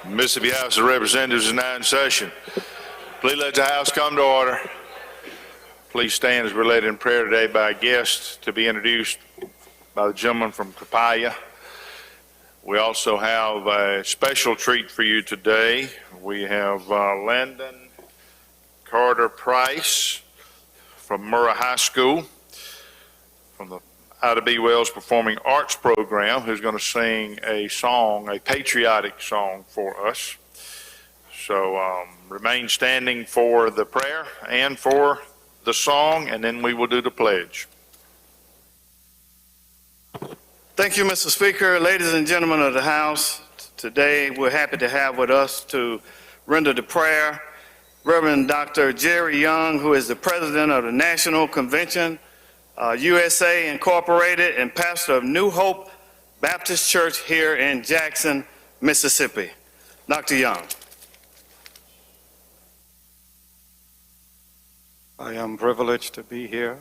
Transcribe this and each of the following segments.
Mississippi House of Representatives is now in session. Please let the House come to order. Please stand as we're led in prayer today by a guest to be introduced by the gentleman from Copiah. We also have a special treat for you today. We have Landon Carter Price from Murrah High School from the Ida B. Wells Performing Arts Program, who's going to sing a song, a patriotic song for us. So remain standing for the prayer and for the song, and then we will do the pledge. Thank you, Mr. Speaker. Ladies and gentlemen of the House, today we're happy to have with us to render the prayer Reverend Dr. Jerry Young, who is the president of the National Convention USA Incorporated and pastor of New Hope Baptist Church here in Jackson, Mississippi. Dr. Young. I am privileged to be here.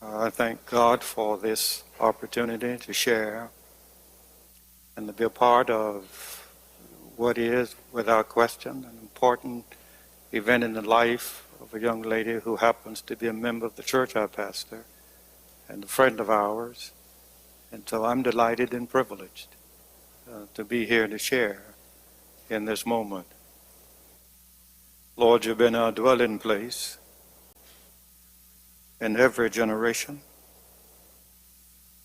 I thank God for this opportunity to share and to be a part of what is, without question, an important event in the life of a young lady who happens to be a member of the church I pastor and a friend of ours. And so I'm delighted and privileged to be here to share in this moment. Lord, you've been our dwelling place in every generation.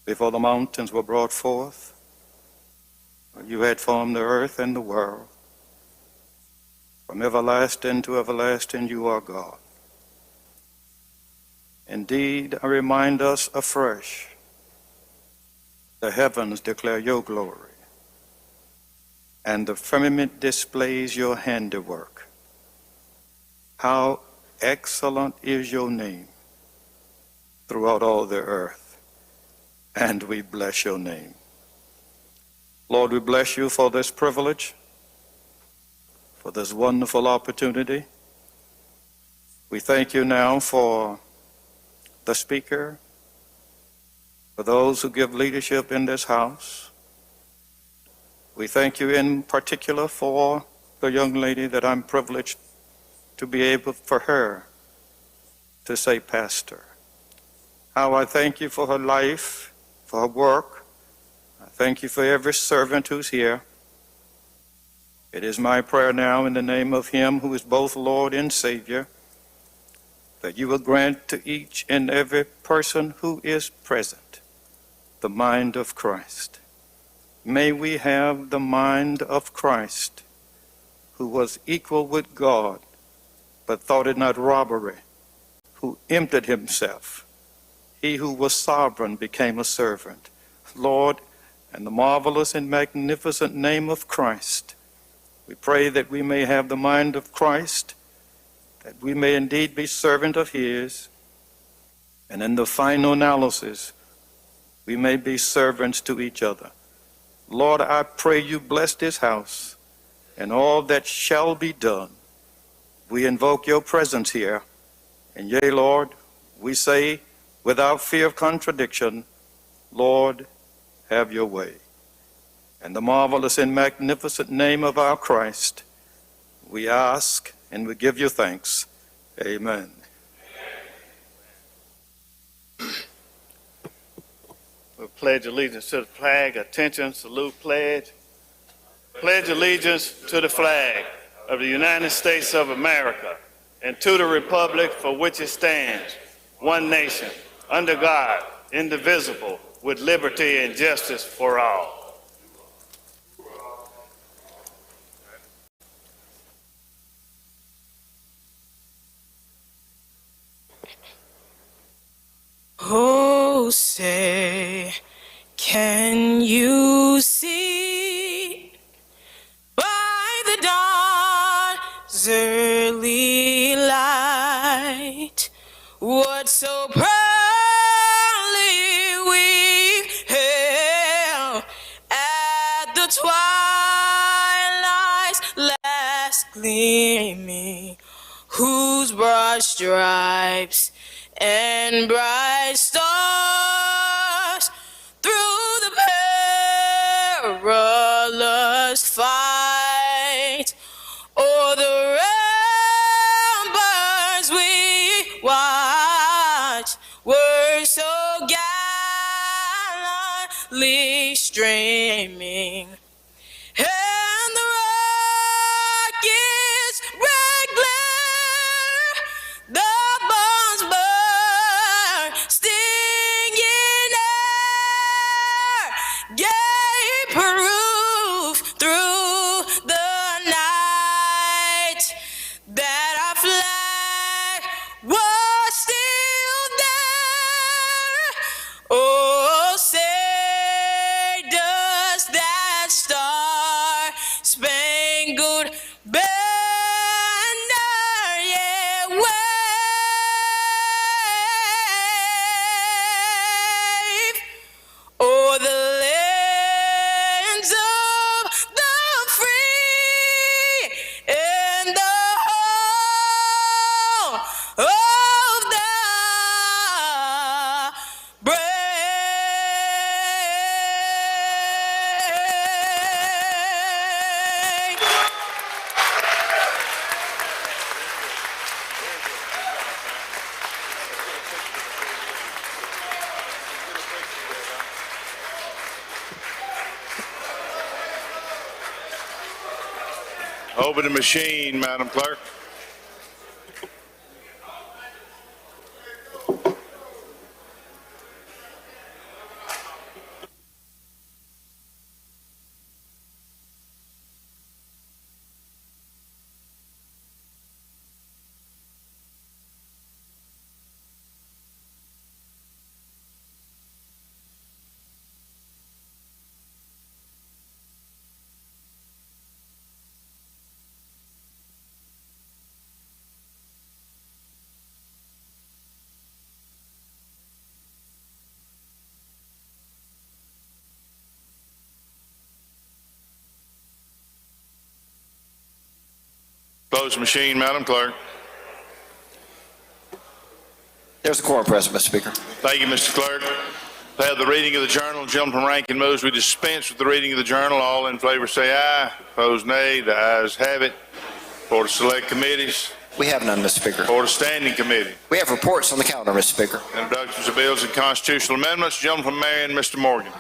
Before the mountains were brought forth, you had formed the earth and the world. From everlasting to everlasting, you are God. Indeed, I remind us afresh, the heavens declare your glory, and the firmament displays your handiwork. How excellent is your name throughout all the earth, and we bless your name. Lord, we bless you for this privilege, for this wonderful opportunity. We thank you now for the speaker, for those who give leadership in this house. We thank you in particular for the young lady that I'm privileged to be able for her to say pastor. How I thank you for her life, for her work. I thank you for every servant who's here. It is my prayer now in the name of him who is both Lord and Savior, that you will grant to each and every person who is present the mind of Christ. May we have the mind of Christ, who was equal with God, but thought it not robbery, who emptied himself. He who was sovereign became a servant. Lord, in the marvelous and magnificent name of Christ, we pray that we may have the mind of Christ, that we may indeed be servant of his, and in the final analysis, we may be servants to each other. Lord, I pray you bless this house and all that shall be done. We invoke your presence here, and yea, Lord, we say without fear of contradiction, Lord, have your way. In the marvelous and magnificent name of our Christ, we ask and we give you thanks. Amen. We'll pledge allegiance to the flag. Attention, salute, pledge. Pledge allegiance to the flag of the United States of America and to the republic for which it stands, one nation, under God, indivisible, with liberty and justice for all. Oh, say, can you see by the dawn's early light what so proudly we hailed at the twilight's last gleaming, whose broad stripes and bright stars through the perilous fight were so gallantly streaming, and the rockets red glare, the bombs bursting in air, gave proof through the night that our flag was still there. Oh, say does that star-spangled banner yet wave o'er the lands of the free and the home of the brave. Over the machine, Madam Clerk. Close the machine, Madam Clerk. There's a quorum present, Mr. Speaker. Thank you, Mr. Clerk. I have the reading of the journal. Gentleman from Rankin moves we dispense with the reading of the journal. All in favor say aye. Opposed, nay. The ayes have it. For the select committees, We have none, Mr. Speaker. for the standing committee. We have reports on the calendar, Mr. Speaker. Introductions of bills and constitutional amendments. Gentleman from Marion, Mr. Morgan.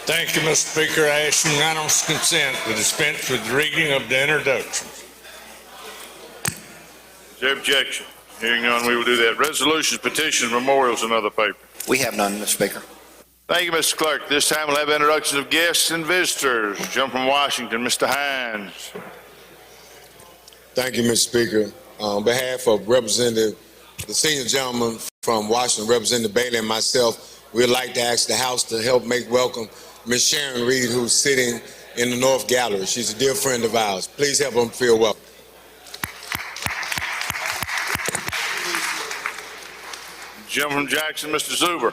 Thank you, Mr. Speaker. I ask unanimous consent to dispense with the reading of the introductions. Is there objection? Hearing none, we will do that. Resolutions, petitions, memorials, and other paper. We have none, Mr. Speaker. Thank you, Mr. Clerk. This time we'll have introductions of guests and visitors. Jump from Washington, Mr. Hines. Thank you, Mr. Speaker. On behalf of the senior gentleman from Washington, Representative Bailey, and myself, we'd like to ask the House to help make welcome Ms. Sharon Reed, who's sitting in the North Gallery. She's a dear friend of ours. Please help them feel welcome. Jump from Jackson, Mr. Zuber.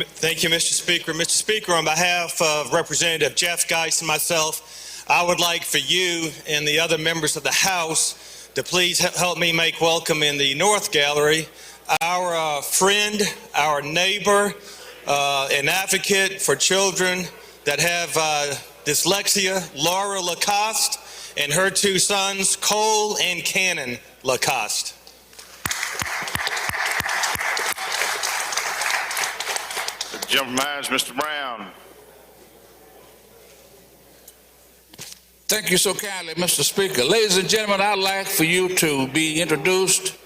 Thank you, Mr. Speaker. Mr. Speaker, on behalf of Representative Jeff Geis and myself, I would like for you and the other members of the House to please help me make welcome in the North Gallery our friend, our neighbor, an advocate for children that have dyslexia, Laura Lacoste, and her two sons, Cole and Cannon Lacoste. Jump from Hines, Mr. Brown. Thank you so kindly, Mr. Speaker. Ladies and gentlemen, I'd like for you to be introduced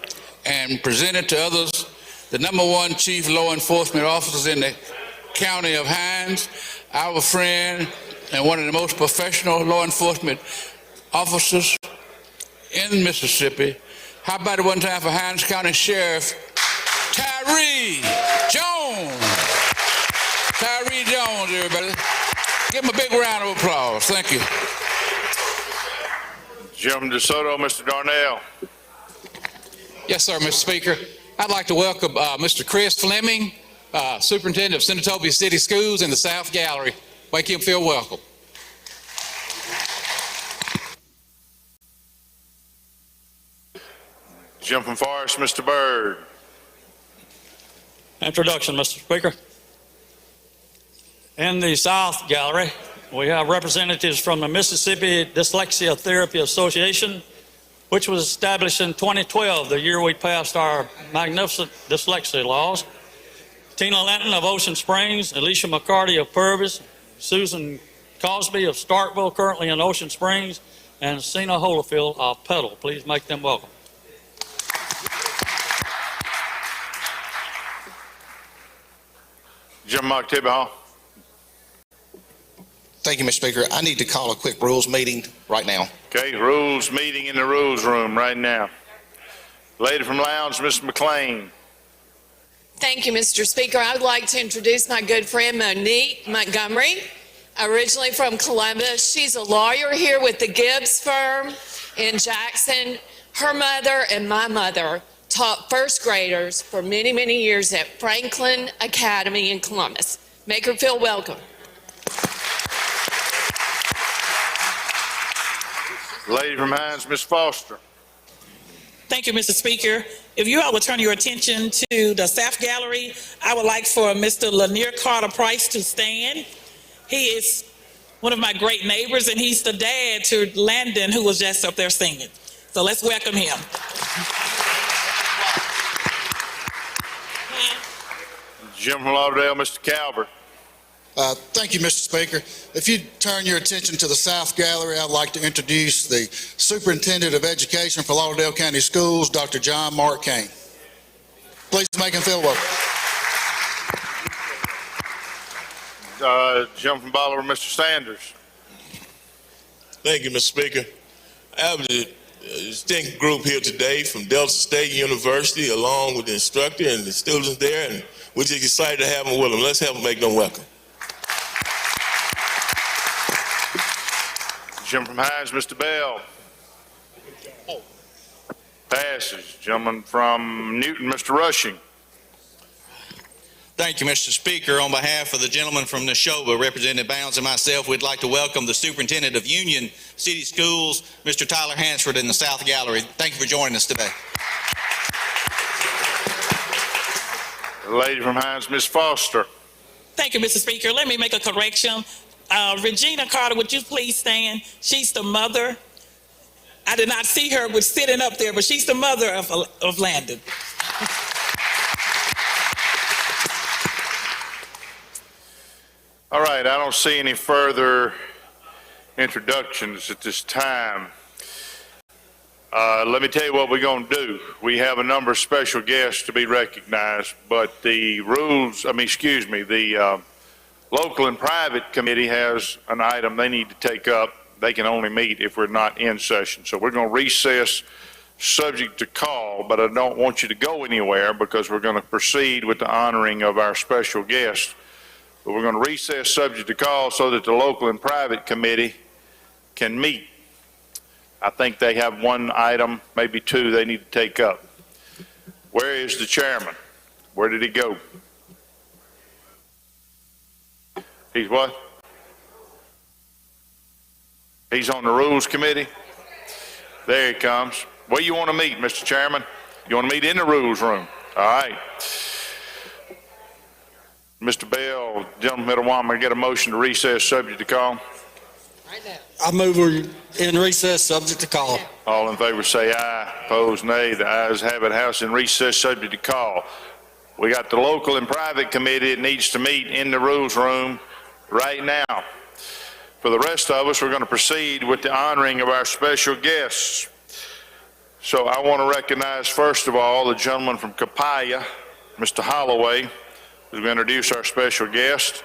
and presented to others the #1 chief law enforcement officers in the county of Hines, our friend and one of the most professional law enforcement officers in Mississippi. How about it one time for Hines County Sheriff Tyree Jones? Tyree Jones, everybody. Give him a big round of applause. Thank you. Jump from DeSoto, Mr. Darnell. Yes, sir, Mr. Speaker. I'd like to welcome Mr. Chris Fleming, Superintendent of Senatobia City Schools in the South Gallery. Make him feel welcome. Jump from Forest, Mr. Byrd. Introduction, Mr. Speaker. In the South Gallery, we have representatives from the Mississippi Dyslexia Therapy Association, which was established in 2012, the year we passed our magnificent dyslexia laws. Tina Linton of Ocean Springs, Alicia McCarty of Purvis, Susan Cosby of Starkville, currently in Ocean Springs, and Sina Holofield of Petal. Please make them welcome. Jim Mock, Tibby Hall. Thank you, Mr. Speaker. I need to call a quick rules meeting right now. Okay, rules meeting in the rules room right now. Lady from Lowndes, Mr. McLean. Thank you, Mr. Speaker. I would like to introduce my good friend Monique Montgomery, originally from Columbus. She's a lawyer here with the Gibbs firm in Jackson. Her mother and my mother taught first graders for many, many years at Franklin Academy in Columbus. Make her feel welcome. Lady from Hines, Ms. Foster. Thank you, Mr. Speaker. If you all would turn your attention to the South Gallery, I would like for Mr. Lanier Carter Price to stand. He is one of my great neighbors, and he's the dad to Landon, who was just up there singing. So let's welcome him. Jim from Lauderdale, Mr. Calvert. Thank you, Mr. Speaker. If you turn your attention to the South Gallery, I'd like to introduce the Superintendent of Education for Lauderdale County Schools, Dr. John Mark Kane. Please make him feel welcome. Jim from Bolivar, Mr. Sanders. Thank you, Mr. Speaker. I have a distinct group here today from Delta State University, along with the instructor and the students there, and we're just excited to have them with them. Let's help them make them welcome. Jim from Hines, Mr. Bell. Passes. Gentleman from Newton, Mr. Rushing. Thank you, Mr. Speaker. On behalf of the gentleman from Neshoba, Representative Bounds, and myself, we'd like to welcome the Superintendent of Union City Schools, Mr. Tyler Hansford, in the South Gallery. Thank you for joining us today. The lady from Hines, Ms. Foster. Thank you, Mr. Speaker. Let me make a correction. Regina Carter, would you please stand? She's the mother. I did not see her with sitting up there, but she's the mother of Landon. All right, I don't see any further introductions at this time. Let me tell you what we're going to do. We have a number of special guests to be recognized, but the local and private committee has an item they need to take up. They can only meet if we're not in session. So we're going to recess subject to call, but I don't want you to go anywhere because we're going to proceed with the honoring of our special guests. But we're going to recess subject to call so that the local and private committee can meet. I think they have one item, maybe two, they need to take up. Where is the chairman? Where did he go? He's what? He's on the Rules Committee? There he comes. Where you want to meet, Mr. Chairman? You want to meet in the Rules Room? All right. Mr. Bell, gentleman, Middlewama, get a motion to recess subject to call. I move we're in recess, subject to call. All in favor say aye. Opposed, nay. The ayes have it. House in recess, subject to call. We got the local and private committee that needs to meet in the Rules Room right now. For the rest of us, we're going to proceed with the honoring of our special guests. So I want to recognize, first of all, the gentleman from Capaya, Mr. Holloway, who's going to introduce our special guest.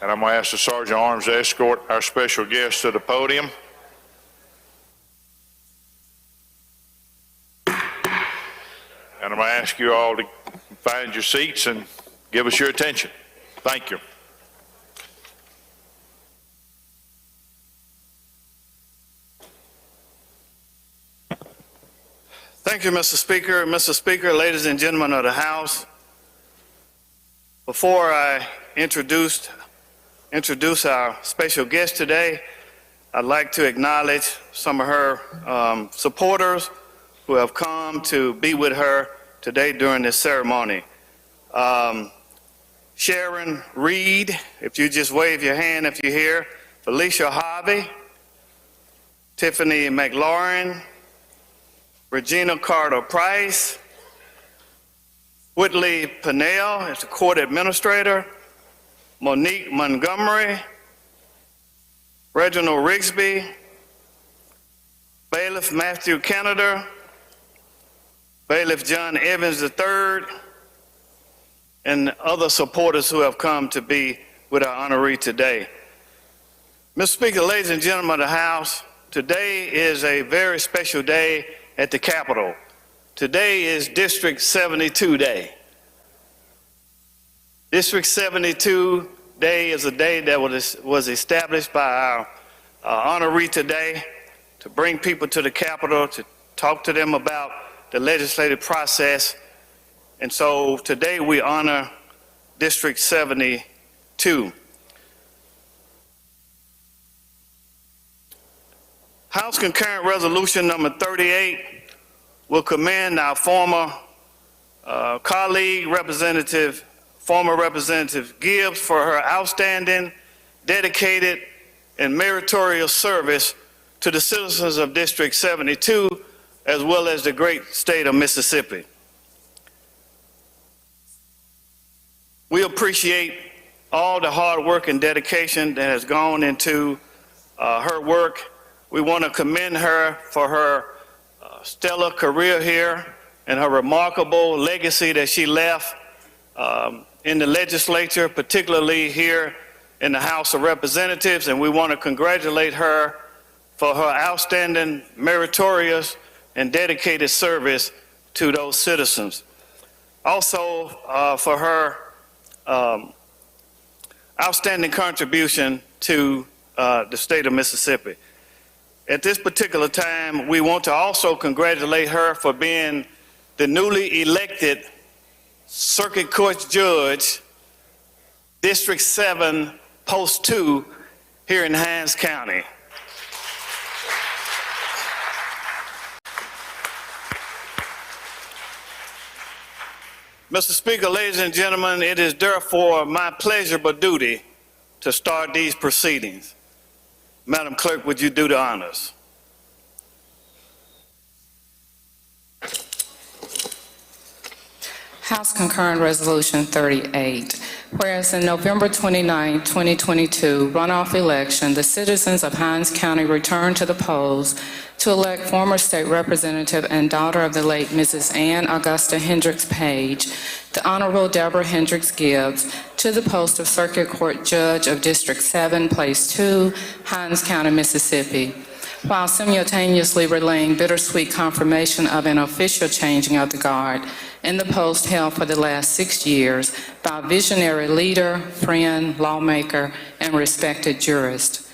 And I'm going to ask the Sergeant at Arms to escort our special guest to the podium. And I'm going to ask you all to find your seats and give us your attention. Thank you. Thank you, Mr. Speaker. Mr. Speaker, ladies and gentlemen of the House, before I introduce our special guest today, I'd like to acknowledge some of her supporters who have come to be with her today during this ceremony. Sharon Reed, if you just wave your hand if you're here. Felicia Harvey, Tiffany McLaurin, Regina Carter Price, Whitley Pennell as the Court Administrator, Monique Montgomery, Reginald Rigsby, Bailiff Matthew Canada, Bailiff John Evans III, and other supporters who have come to be with our honoree today. Mr. Speaker, ladies and gentlemen of the House, today is a very special day at the Capitol. Today is District 72 Day. District 72 Day is a day that was established by our honoree today to bring people to the Capitol, to talk to them about the legislative process. And so today we honor District 72. House Concurrent Resolution number 38 will commend our former colleague, former Representative Gibbs, for her outstanding, dedicated, and meritorious service to the citizens of District 72, as well as the great state of Mississippi. We appreciate all the hard work and dedication that has gone into her work. We want to commend her for her stellar career here and her remarkable legacy that she left in the legislature, particularly here in the House of Representatives, and we want to congratulate her for her outstanding, meritorious, and dedicated service to those citizens. Also, for her outstanding contribution to the state of Mississippi. At this particular time, we want to also congratulate her for being the newly elected Circuit Court Judge, District 7, Post 2, here in Hinds County. Mr. Speaker, ladies and gentlemen, it is therefore my pleasure but duty to start these proceedings. Madam Clerk, would you do the honors? House Concurrent Resolution 38. Whereas in November 29, 2022 runoff election, the citizens of Hinds County returned to the polls to elect former state representative and daughter of the late Mrs. Ann Augusta Hendricks Page, the Honorable Deborah Hendricks Gibbs, to the post of Circuit Court Judge of District 7, Place 2, Hinds County, Mississippi, while simultaneously relaying bittersweet confirmation of an official changing of the guard in the post held for the last 6 years by a visionary leader, friend, lawmaker, and respected jurist.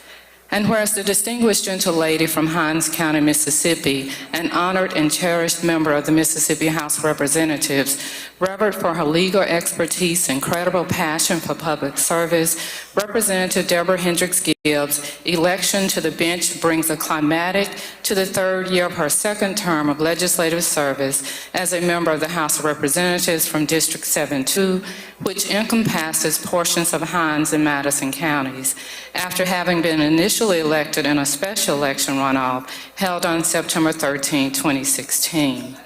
And whereas the distinguished gentle lady from Hinds County, Mississippi, an honored and cherished member of the Mississippi House of Representatives, revered for her legal expertise and credible passion for public service, Representative Deborah Hendricks Gibbs' election to the bench brings a climatic to the third year of her second term of legislative service as a member of the House of Representatives from District 7-2, which encompasses portions of Hinds and Madison counties, after having been initially elected in a special election runoff held on September 13, 2016.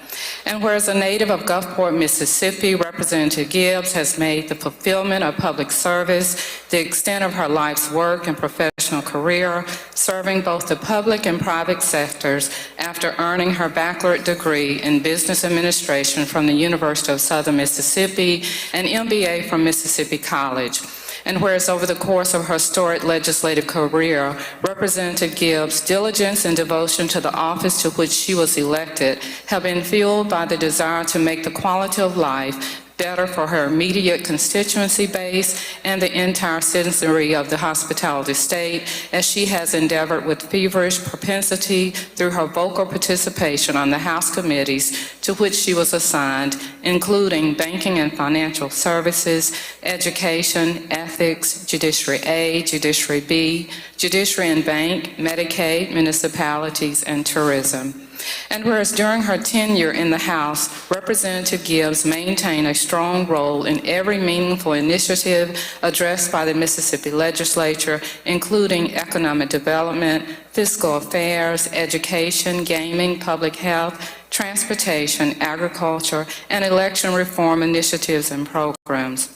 And whereas a native of Gulfport, Mississippi, Representative Gibbs has made the fulfillment of public service the extent of her life's work and professional career, serving both the public and private sectors after earning her baccalaureate degree in business administration from the University of Southern Mississippi and MBA from Mississippi College. And whereas over the course of her storied legislative career, Representative Gibbs' diligence and devotion to the office to which she was elected have been fueled by the desire to make the quality of life better for her immediate constituency base and the entire citizenry of the hospitality state, as she has endeavored with feverish propensity through her vocal participation on the House committees to which she was assigned, including banking and financial services, education, ethics, Judiciary A, Judiciary B, Judiciary and Bank, Medicaid, municipalities, and tourism. And whereas during her tenure in the House, Representative Gibbs maintained a strong role in every meaningful initiative addressed by the Mississippi Legislature, including economic development, fiscal affairs, education, gaming, public health, transportation, agriculture, and election reform initiatives and programs.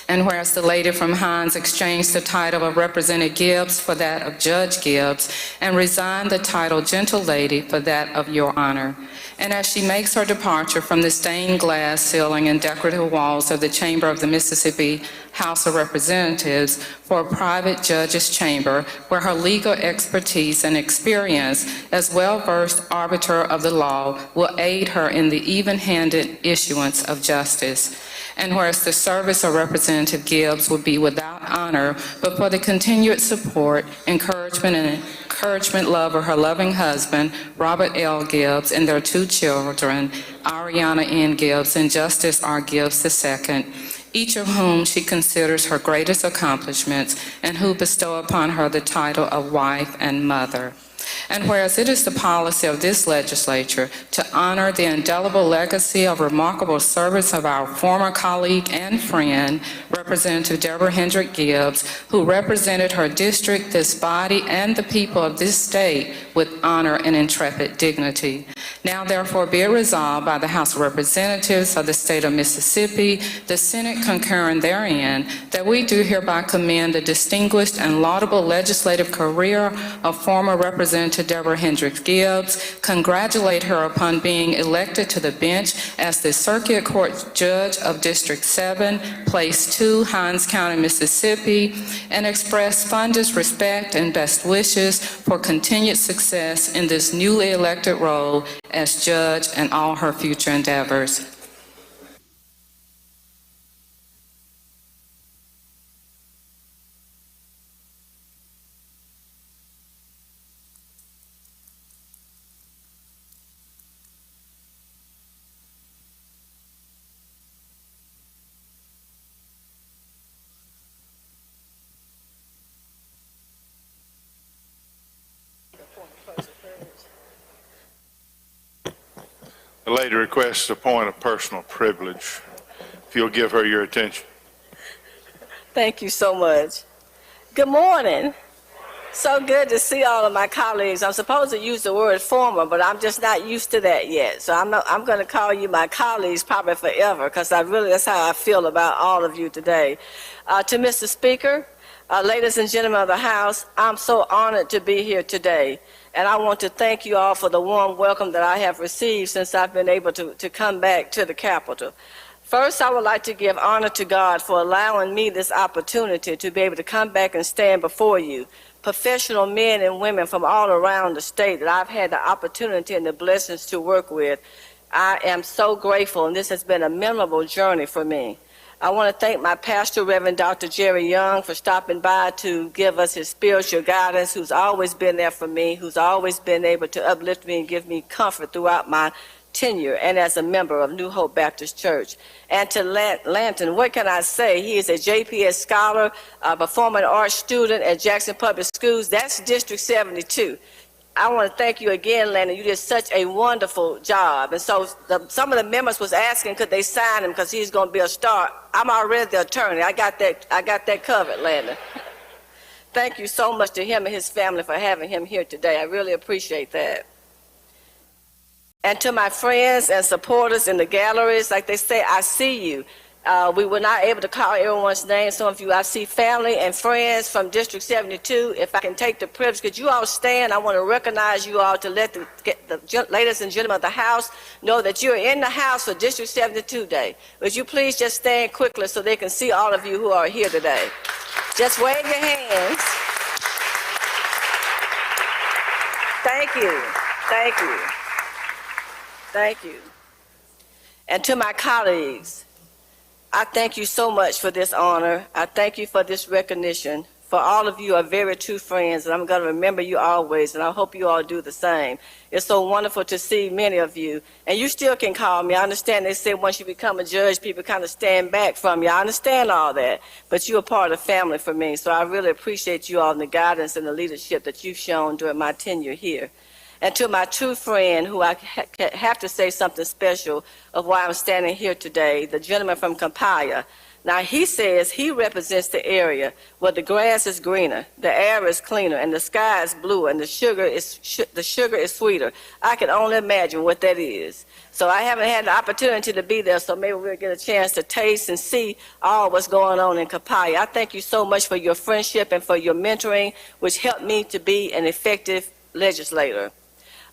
And whereas the lady from Hines exchanged the title of Representative Gibbs for that of Judge Gibbs and resigned the title Gentle Lady for that of Your Honor. And as she makes her departure from the stained glass ceiling and decorative walls of the chamber of the Mississippi House of Representatives for a private judge's chamber, where her legal expertise and experience as well-versed arbiter of the law will aid her in the even-handed issuance of justice. And whereas the service of Representative Gibbs will be without honor, but for the continued support, encouragement, love of her loving husband, Robert L. Gibbs, and their two children, Ariana N. Gibbs and Justice R. Gibbs II, each of whom she considers her greatest accomplishments and who bestow upon her the title of wife and mother. And whereas it is the policy of this legislature to honor the indelible legacy of remarkable service of our former colleague and friend, Representative Deborah Hendrick Gibbs, who represented her district, this body, and the people of this state with honor and intrepid dignity. Now therefore be it resolved by the House of Representatives of the state of Mississippi, the Senate concurring therein, that we do hereby commend the distinguished and laudable legislative career of former Representative Deborah Hendrick Gibbs, congratulate her upon being elected to the bench as the Circuit Court Judge of District 7, Place 2, Hines County, Mississippi, and express fondest respect and best wishes for continued success in this newly elected role as judge and all her future endeavors. The lady requests a point of personal privilege. If you'll give her your attention. Thank you so much. Good morning. So good to see all of my colleagues. I'm supposed to use the word former, but I'm just not used to that yet. So I'm going to call you my colleagues probably forever, because that's how I feel about all of you today. To Mr. Speaker, ladies and gentlemen of the House, I'm so honored to be here today. And I want to thank you all for the warm welcome that I have received since I've been able to come back to the Capitol. First, I would like to give honor to God for allowing me this opportunity to be able to come back and stand before you, professional men and women from all around the state that I've had the opportunity and the blessings to work with. I am so grateful, and this has been a memorable journey for me. I want to thank my pastor, Reverend Dr. Jerry Young, for stopping by to give us his spiritual guidance, who's always been there for me, who's always been able to uplift me and give me comfort throughout my tenure and as a member of New Hope Baptist Church. And to Lanton, what can I say? He is a JPS scholar, a performing arts student at Jackson Public Schools. That's District 72. I want to thank you again, Landon. You did such a wonderful job. And so some of the members was asking, could they sign him because he's going to be a star. I'm already the attorney. I got that covered, Landon. Thank you so much to him and his family for having him here today. I really appreciate that. And to my friends and supporters in the galleries, like they say, I see you. We were not able to call everyone's name. Some of you, I see family and friends from District 72. If I can take the privilege, could you all stand? I want to recognize you all to let the ladies and gentlemen of the House know that you're in the House for District 72 Day. Would you please just stand quickly so they can see all of you who are here today? Just wave your hands. Thank you. Thank you. Thank you. And to my colleagues, I thank you so much for this honor. I thank you for this recognition. For all of you are very true friends, and I'm going to remember you always, and I hope you all do the same. It's so wonderful to see many of you. And you still can call me. I understand they say once you become a judge, people kind of stand back from you. I understand all that. But you're a part of family for me, so I really appreciate you all and the guidance and the leadership that you've shown during my tenure here. and to my true friend, who I have to say something special of why I'm standing here today, the gentleman from Kampaya. Now, he says he represents the area where the grass is greener, the air is cleaner, and the sky is bluer, and the sugar is sweeter. I can only imagine what that is. So I haven't had the opportunity to be there, so maybe we'll get a chance to taste and see all what's going on in Kampaya. I thank you so much for your friendship and for your mentoring, which helped me to be an effective legislator.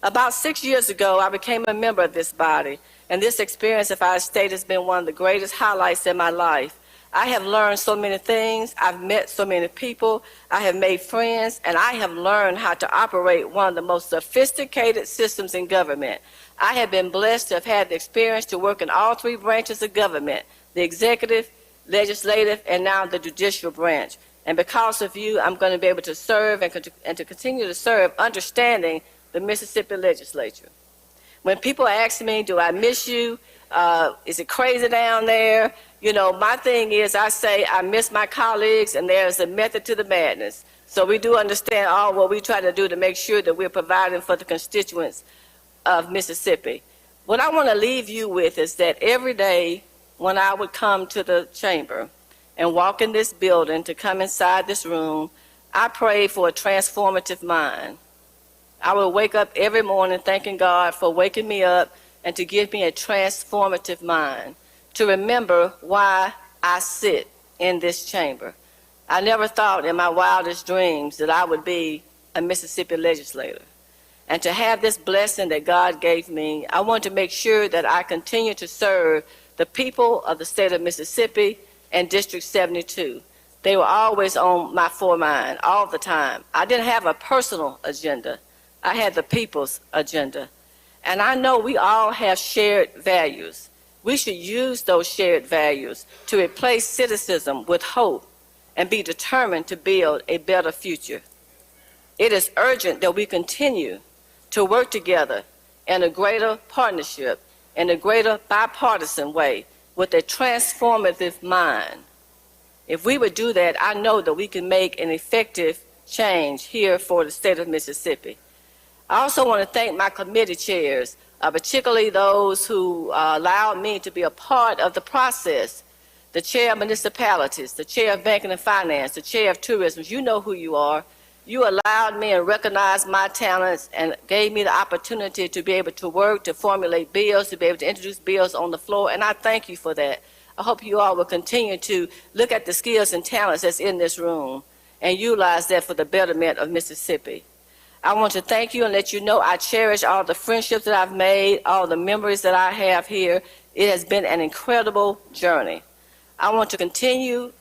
About 6 years ago, I became a member of this body, and this experience, if I state, has been one of the greatest highlights in my life. I have learned so many things, I've met so many people, I have made friends, and I have learned how to operate one of the most sophisticated systems in government. I have been blessed to have had the experience to work in all three branches of government, the executive, legislative, and now the judicial branch. And because of you, I'm going to be able to serve and to continue to serve, understanding the Mississippi legislature. When people ask me, do I miss you? Is it crazy down there? You know, my thing is, I say I miss my colleagues, and there's a method to the madness. So we do understand all what we try to do to make sure that we're providing for the constituents of Mississippi. What I want to leave you with is that every day when I would come to the chamber and walk in this building to come inside this room, I pray for a transformative mind. I will wake up every morning thanking God for waking me up and to give me a transformative mind, to remember why I sit in this chamber. I never thought in my wildest dreams that I would be a Mississippi legislator. And to have this blessing that God gave me, I want to make sure that I continue to serve the people of the state of Mississippi and District 72. They were always on my foremind all the time. I didn't have a personal agenda. I had the people's agenda. And I know we all have shared values. We should use those shared values to replace cynicism with hope and be determined to build a better future. It is urgent that we continue to work together in a greater partnership, in a greater bipartisan way, with a transformative mind. If we would do that, I know that we can make an effective change here for the state of Mississippi. I also want to thank my committee chairs, particularly those who allowed me to be a part of the process. The chair of municipalities, the chair of banking and finance, the chair of tourism. You know who you are. You allowed me and recognized my talents and gave me the opportunity to be able to work, to formulate bills, to be able to introduce bills on the floor, and I thank you for that. I hope you all will continue to look at the skills and talents that's in this room and utilize that for the betterment of Mississippi. I want to thank you and let you know I cherish all the friendships that I've made, all the memories that I have here. It has been an incredible journey. I want to continue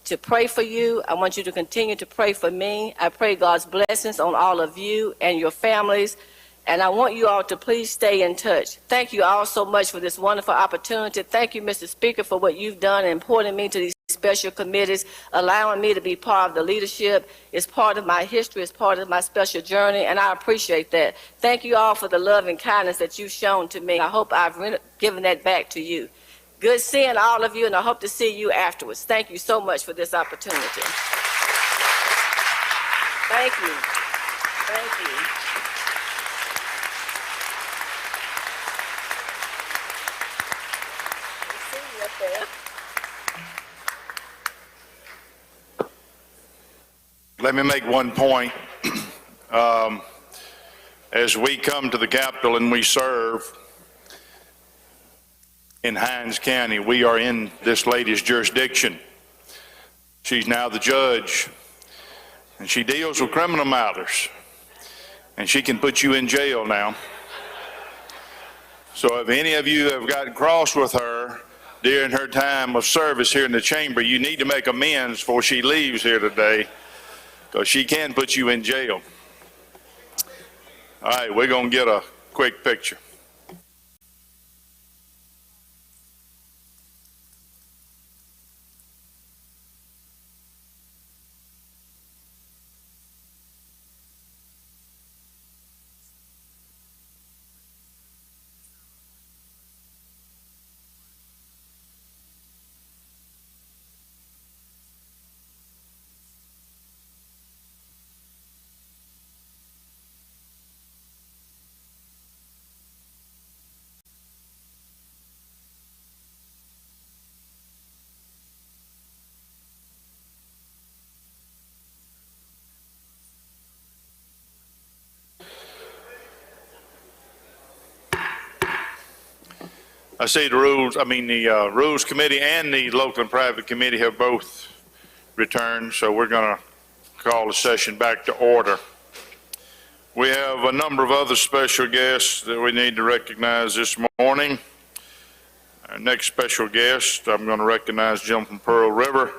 to pray for you. I want you to continue to pray for me. I pray God's blessings on all of you and your families. And I want you all to please stay in touch. Thank you all so much for this wonderful opportunity. Thank you, Mr. Speaker, for what you've done in appointing me to these special committees, allowing me to be part of the leadership. It's part of my history. It's part of my special journey, and I appreciate that. Thank you all for the love and kindness that you've shown to me. I hope I've given that back to you. Good seeing all of you, and I hope to see you afterwards. Thank you so much for this opportunity. Thank you. Thank you. Let me make one point. As we come to the Capitol and we serve in Hinds County, we are in this lady's jurisdiction. She's now the judge, and she deals with criminal matters, and she can put you in jail now. So if any of you have gotten cross with her during her time of service here in the chamber, you need to make amends before she leaves here today, because she can put you in jail. All right, we're going to get a quick picture. I see the Rules Committee and the Local and Private Committee have both returned, so we're going to call the session back to order. We have a number of other special guests that we need to recognize this morning. Our next special guest, I'm going to recognize Jim from Pearl River.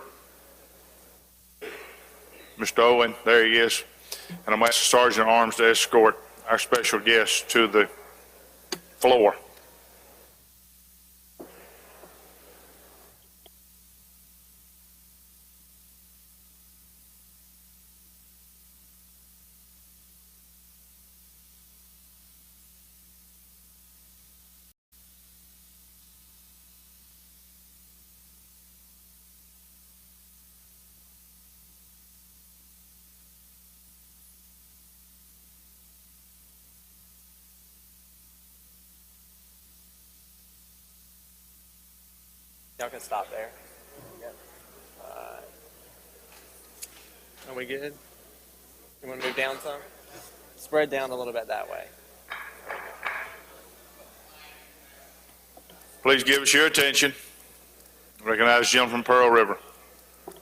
Mr. Owen, there he is. And I'm asking Sergeant Arms to escort our special guest to the floor. Y'all can stop there. Yep. Are we good? You want to move down some? Spread down a little bit that way. Please give us your attention. Recognize Jim from Pearl River.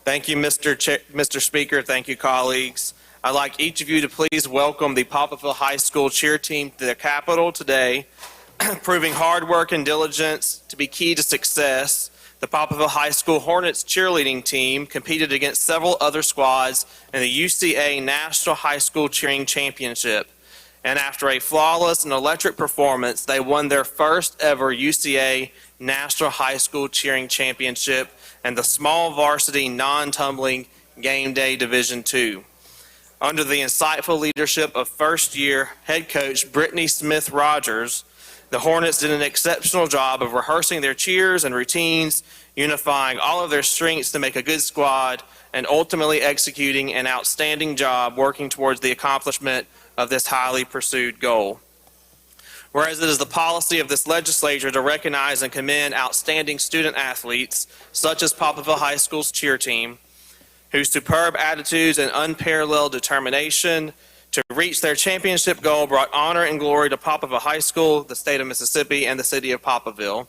Thank you, Mr. Speaker. Thank you, colleagues. I'd like each of you to please welcome the Poplarville High School cheer team to the Capitol today, proving hard work and diligence to be key to success. The Poplarville High School Hornets cheerleading team competed against several other squads in the UCA National High School Cheering Championship. And after a flawless and electric performance, they won their first ever UCA National High School Cheering Championship and the small varsity non-tumbling Game Day Division II. Under the insightful leadership of first-year head coach Brittany Smith Rogers, the Hornets did an exceptional job of rehearsing their cheers and routines, unifying all of their strengths to make a good squad, and ultimately executing an outstanding job working towards the accomplishment of this highly pursued goal. Whereas it is the policy of this legislature to recognize and commend outstanding student athletes, such as Poplarville High School's cheer team, whose superb attitudes and unparalleled determination to reach their championship goal brought honor and glory to Poplarville High School, the state of Mississippi, and the city of Poplarville.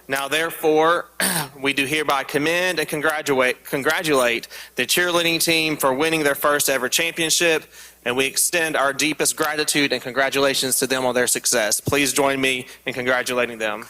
Now, therefore, we do hereby commend and congratulate the cheerleading team for winning their first ever championship, and we extend our deepest gratitude and congratulations to them on their success. Please join me in congratulating them.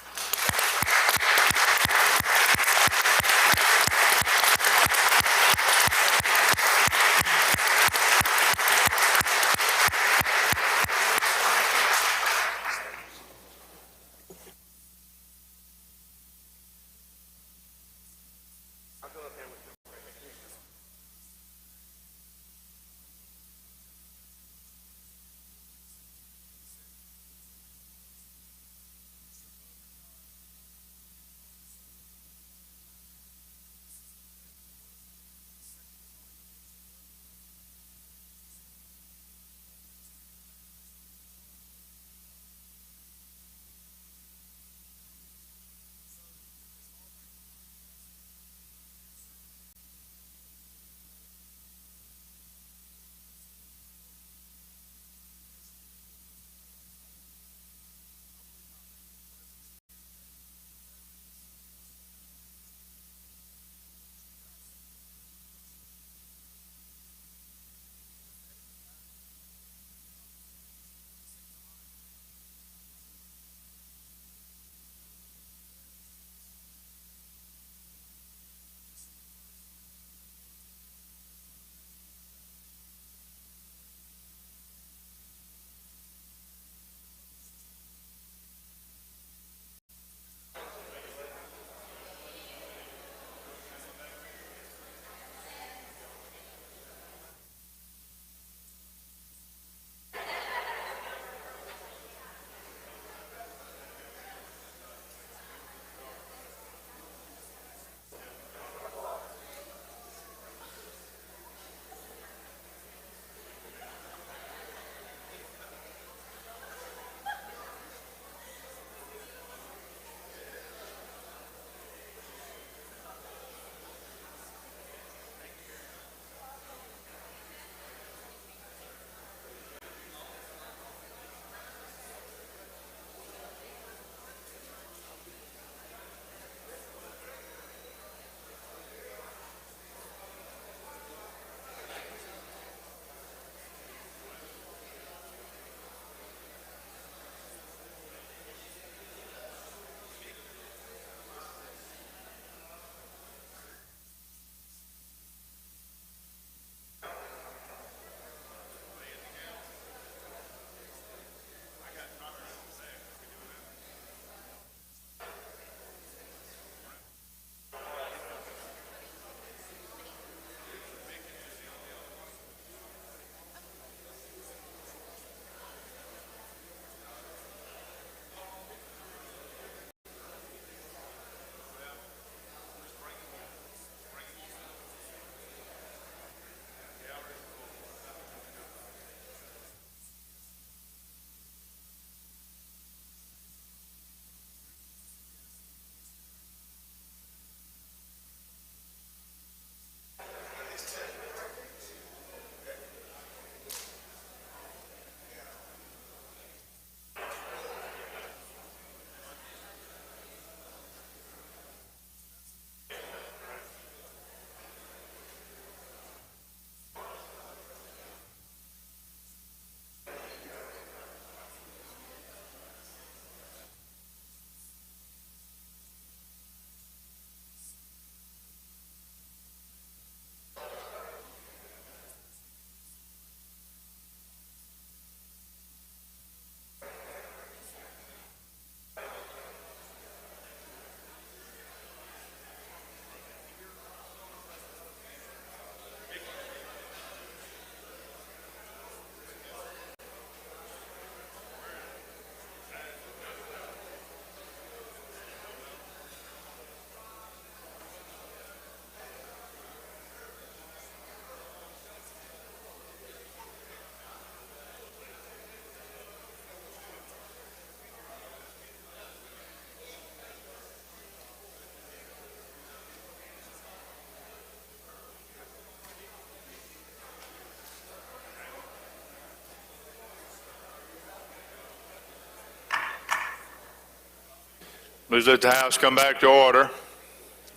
Please let the House come back to order.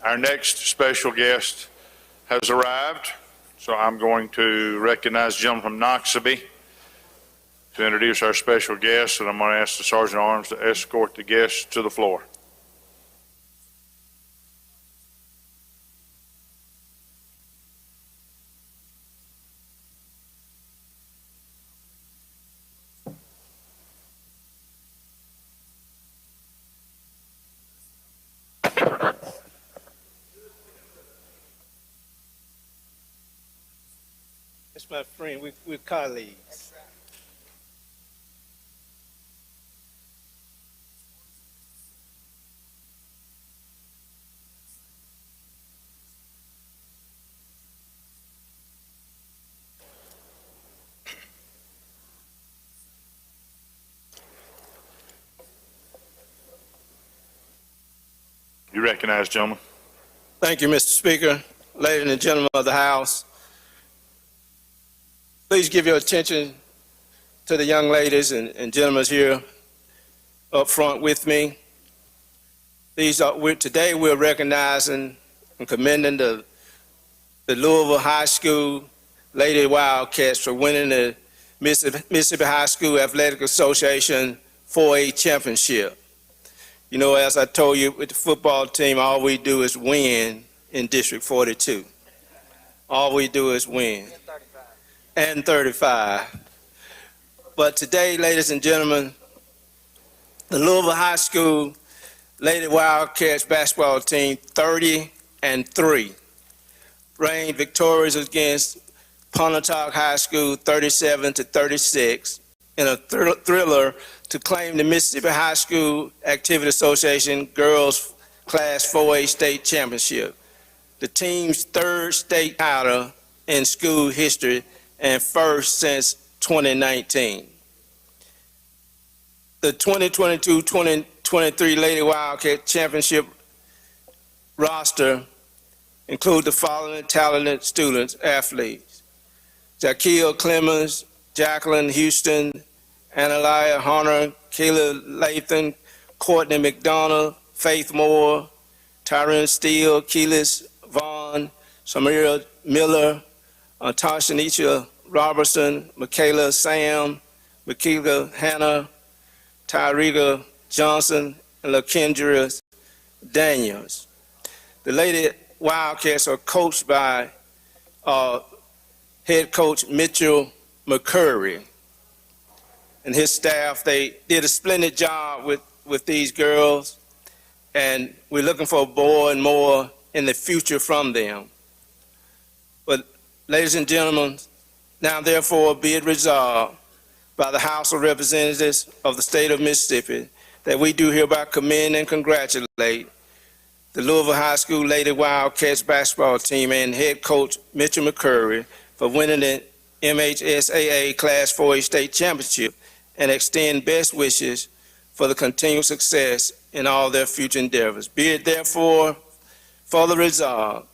Our next special guest has arrived, so I'm going to recognize the gentleman from Noxubee to introduce our special guest, and I'm going to ask the Sergeant at Arms to escort the guest to the floor. That's my friend. We're colleagues. You recognize, gentlemen. Thank you, Mr. Speaker. Ladies and gentlemen of the House, please give your attention to the young ladies and gentlemen here up front with me. Today we're recognizing and commending the Louisville High School Lady Wildcats for winning the Mississippi High School Athletic Association 4A championship. You know, as I told you, with the football team, all we do is win in District 42. All we do is win. And 35. But today, ladies and gentlemen, the Louisville High School Lady Wildcats basketball team, 30-3, reigned victorious against Pontotoc High School, 37-36, in a thriller to claim the Mississippi High School Activity Association Girls Class 4A State Championship, the team's third state title in school history and first since 2019. The 2022-2023 Lady Wildcat Championship roster include the following talented students, athletes: Jaquil Clemens, Jacqueline Houston, Analia Hunter, Kayla Lathan, Courtney McDonald, Faith Moore, Tyrone Steele, Keelis Vaughn, Samira Miller, Tashanisha Robertson, Michaela Sam, Michaela Hannah, Tyriga Johnson, and LaKendra Daniels. The Lady Wildcats are coached by head coach Mitchell McCurry and his staff. They did a splendid job with these girls, and we're looking for more and more in the future from them. But ladies and gentlemen, now therefore be it resolved by the House of Representatives of the state of Mississippi that we do hereby commend and congratulate the Louisville High School Lady Wildcats basketball team and head coach Mitchell McCurry for winning the MHSAA Class 4A State Championship, and extend best wishes for the continued success in all their future endeavors. Be it therefore further resolved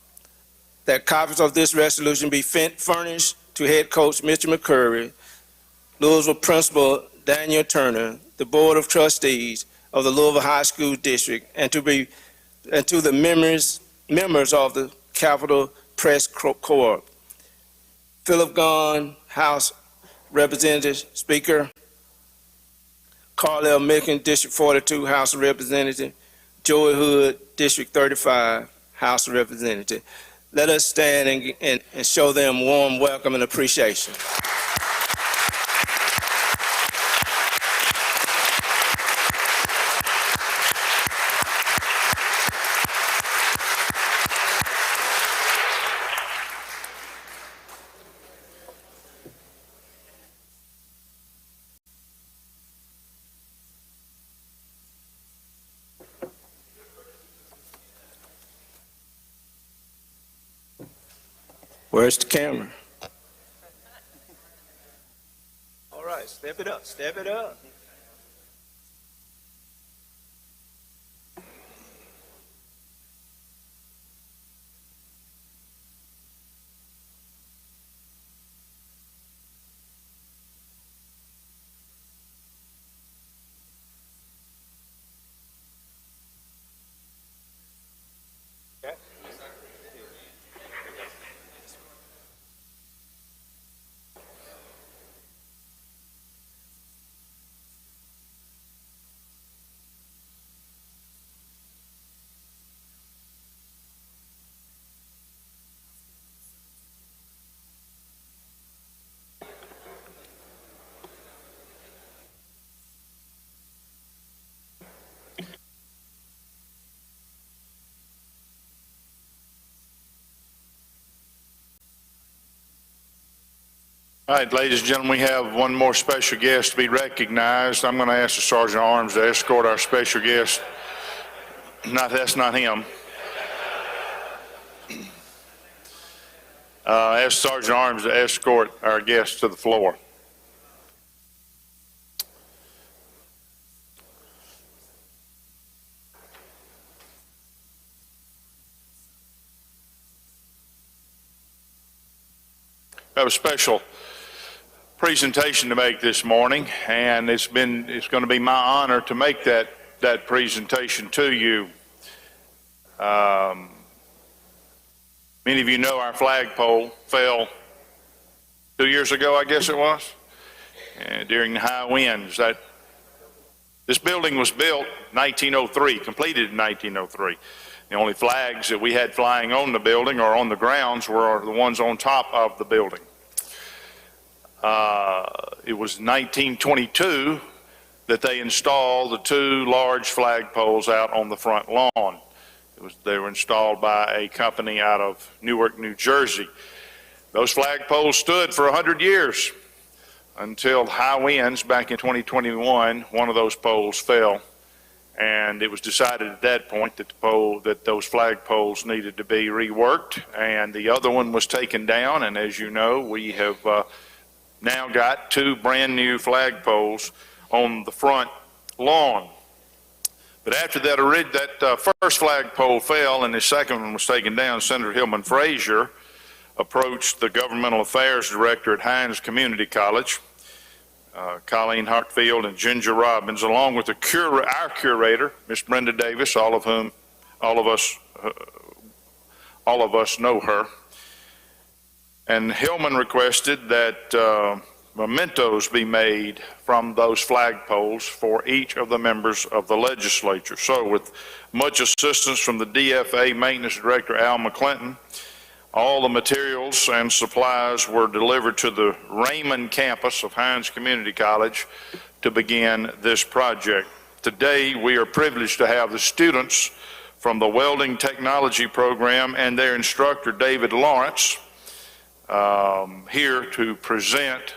that copies of this resolution be furnished to head coach Mitchell McCurry, Louisville Principal Daniel Turner, the Board of Trustees of the Louisville High School District, and to the members of the Capitol Press Corps. Philip Gahn, House Representative, Speaker. Carl Macon, District 42, House of Representative. Joey Hood, District 35, House of Representative. Let us stand and show them warm welcome and appreciation. Where's the camera? All right, step it up, step it up. All right, ladies and gentlemen, we have one more special guest to be recognized. I'm going to ask the Sergeant at Arms to escort our special guest. That's not him. Ask Sergeant at Arms to escort our guest to the floor. I have a special presentation to make this morning, and it's going to be my honor to make that presentation to you. Many of you know our flagpole fell 2 years ago, I guess it was, during the high winds. This building was built in 1903, completed in 1903. The only flags that we had flying on the building or on the grounds were the ones on top of the building. It was 1922 that they installed the two large flagpoles out on the front lawn. They were installed by a company out of Newark, New Jersey. Those flagpoles stood for 100 years until high winds back in 2021. One of those poles fell, and it was decided at that point that those flagpoles needed to be reworked, and the other one was taken down. And as you know, we have now got two brand new flagpoles on the front lawn. But after that first flagpole fell and the second one was taken down, Senator Hillman Frazier approached the governmental affairs director at Hines Community College, Colleen Hartfield and Ginger Robbins, along with our curator, Miss Brenda Davis, all of us know her. And Hillman requested that mementos be made from those flagpoles for each of the members of the legislature. So with much assistance from the DFA Maintenance Director Al McClinton, all the materials and supplies were delivered to the Raymond campus of Hines Community College to begin this project. Today, we are privileged to have the students from the Welding Technology Program and their instructor, David Lawrence, here to present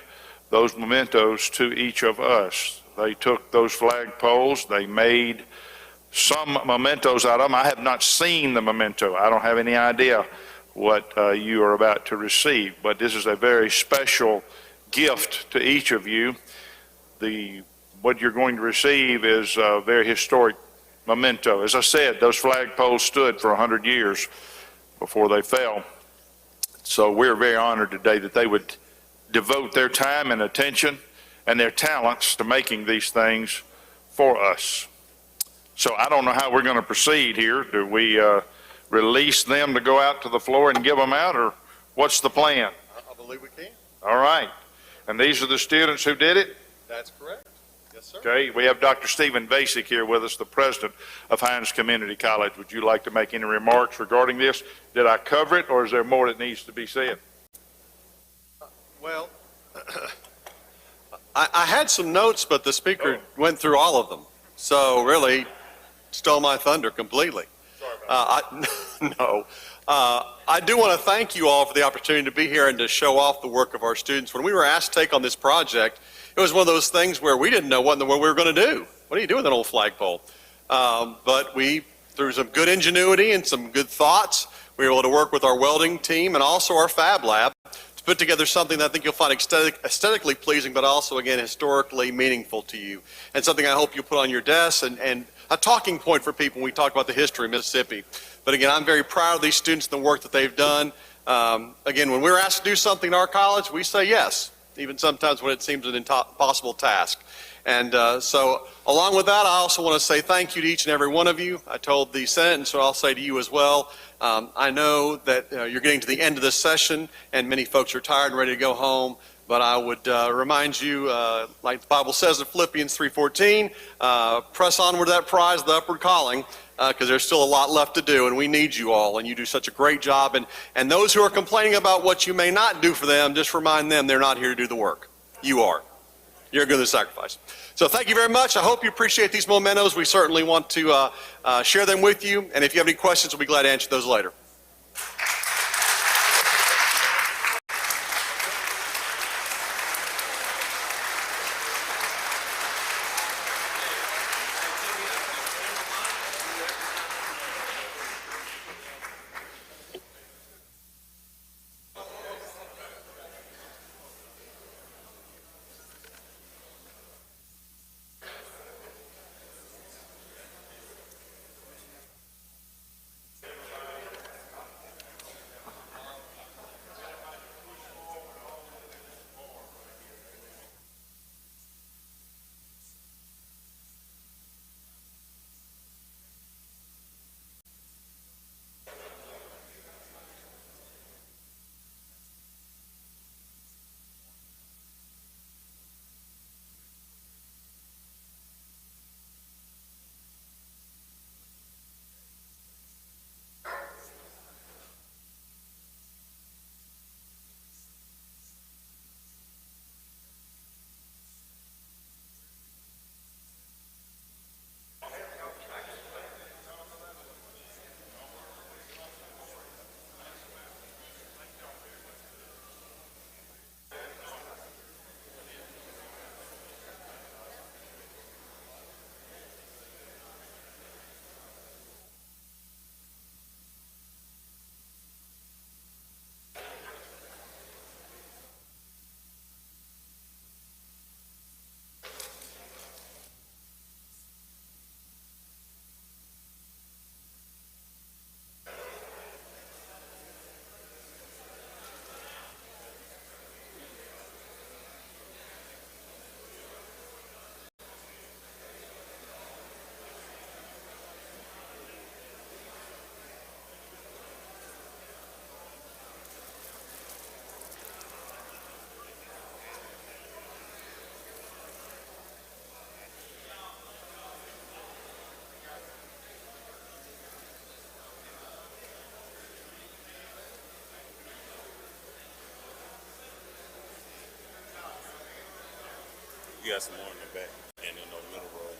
those mementos to each of us. They took those flagpoles, they made some mementos out of them. I have not seen the memento. I don't have any idea what you are about to receive, but this is a very special gift to each of you. What you're going to receive is a very historic memento. As I said, those flagpoles stood for 100 years before they fell. So we're very honored today that they would devote their time and attention and their talents to making these things for us. So I don't know how we're going to proceed here. Do we release them to go out to the floor and give them out, or what's the plan? I believe we can. All right. And these are the students who did it? That's correct. Yes, sir. Okay. We have Dr. Stephen Basic here with us, the president of Hines Community College. Would you like to make any remarks regarding this? Did I cover it, or is there more that needs to be said? Well, I had some notes, but the speaker went through all of them. So really stole my thunder completely. I do want to thank you all for the opportunity to be here and to show off the work of our students. When we were asked to take on this project, it was one of those things where we didn't know what in the world we were going to do. What do you do with an old flagpole? But through some good ingenuity and some good thoughts, we were able to work with our welding team and also our fab lab to put together something that I think you'll find aesthetically pleasing, but also, again, historically meaningful to you. And something I hope you'll put on your desk and a talking point for people when we talk about the history of Mississippi. But again, I'm very proud of these students and the work that they've done. Again, when we're asked to do something in our college, we say yes, even sometimes when it seems an impossible task. And so along with that, I also want to say thank you to each and every one of you. I told the Senate, and so I'll say to you as well, I know that you're getting to the end of this session, and many folks are tired and ready to go home. But I would remind you, like the Bible says in Philippians 3:14, press onward to that prize, the upward calling, because there's still a lot left to do, and we need you all, and you do such a great job. And those who are complaining about what you may not do for them, just remind them they're not here to do the work. You are. You're going to sacrifice. So thank you very much. I hope you appreciate these mementos. We certainly want to share them with you, and if you have any questions, we'll be glad to answer those later. You got some more in the back and in those middle rows.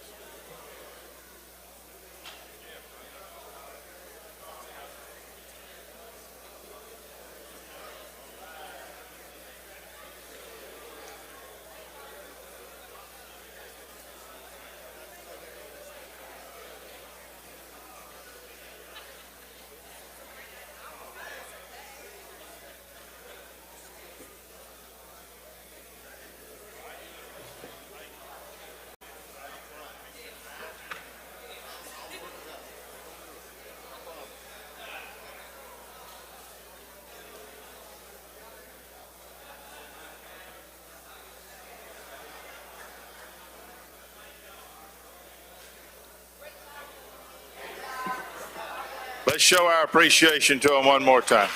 Let's show our appreciation to them one more time.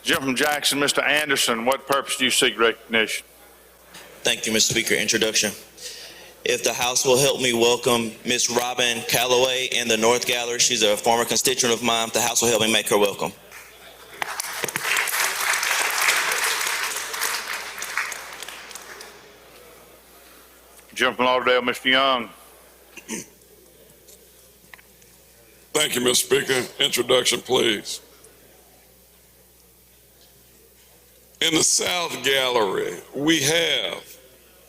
Jim from Jackson, Mr. Anderson, what purpose do you seek recognition? Thank you, Mr. Speaker. Introduction. If the House will help me welcome Miss Robin Calloway in the North Gallery. She's a former constituent of mine. If the House will help me make her welcome. Jim from Lauderdale, Mr. Young. Thank you, Mr. Speaker. Introduction, please. In the South Gallery, we have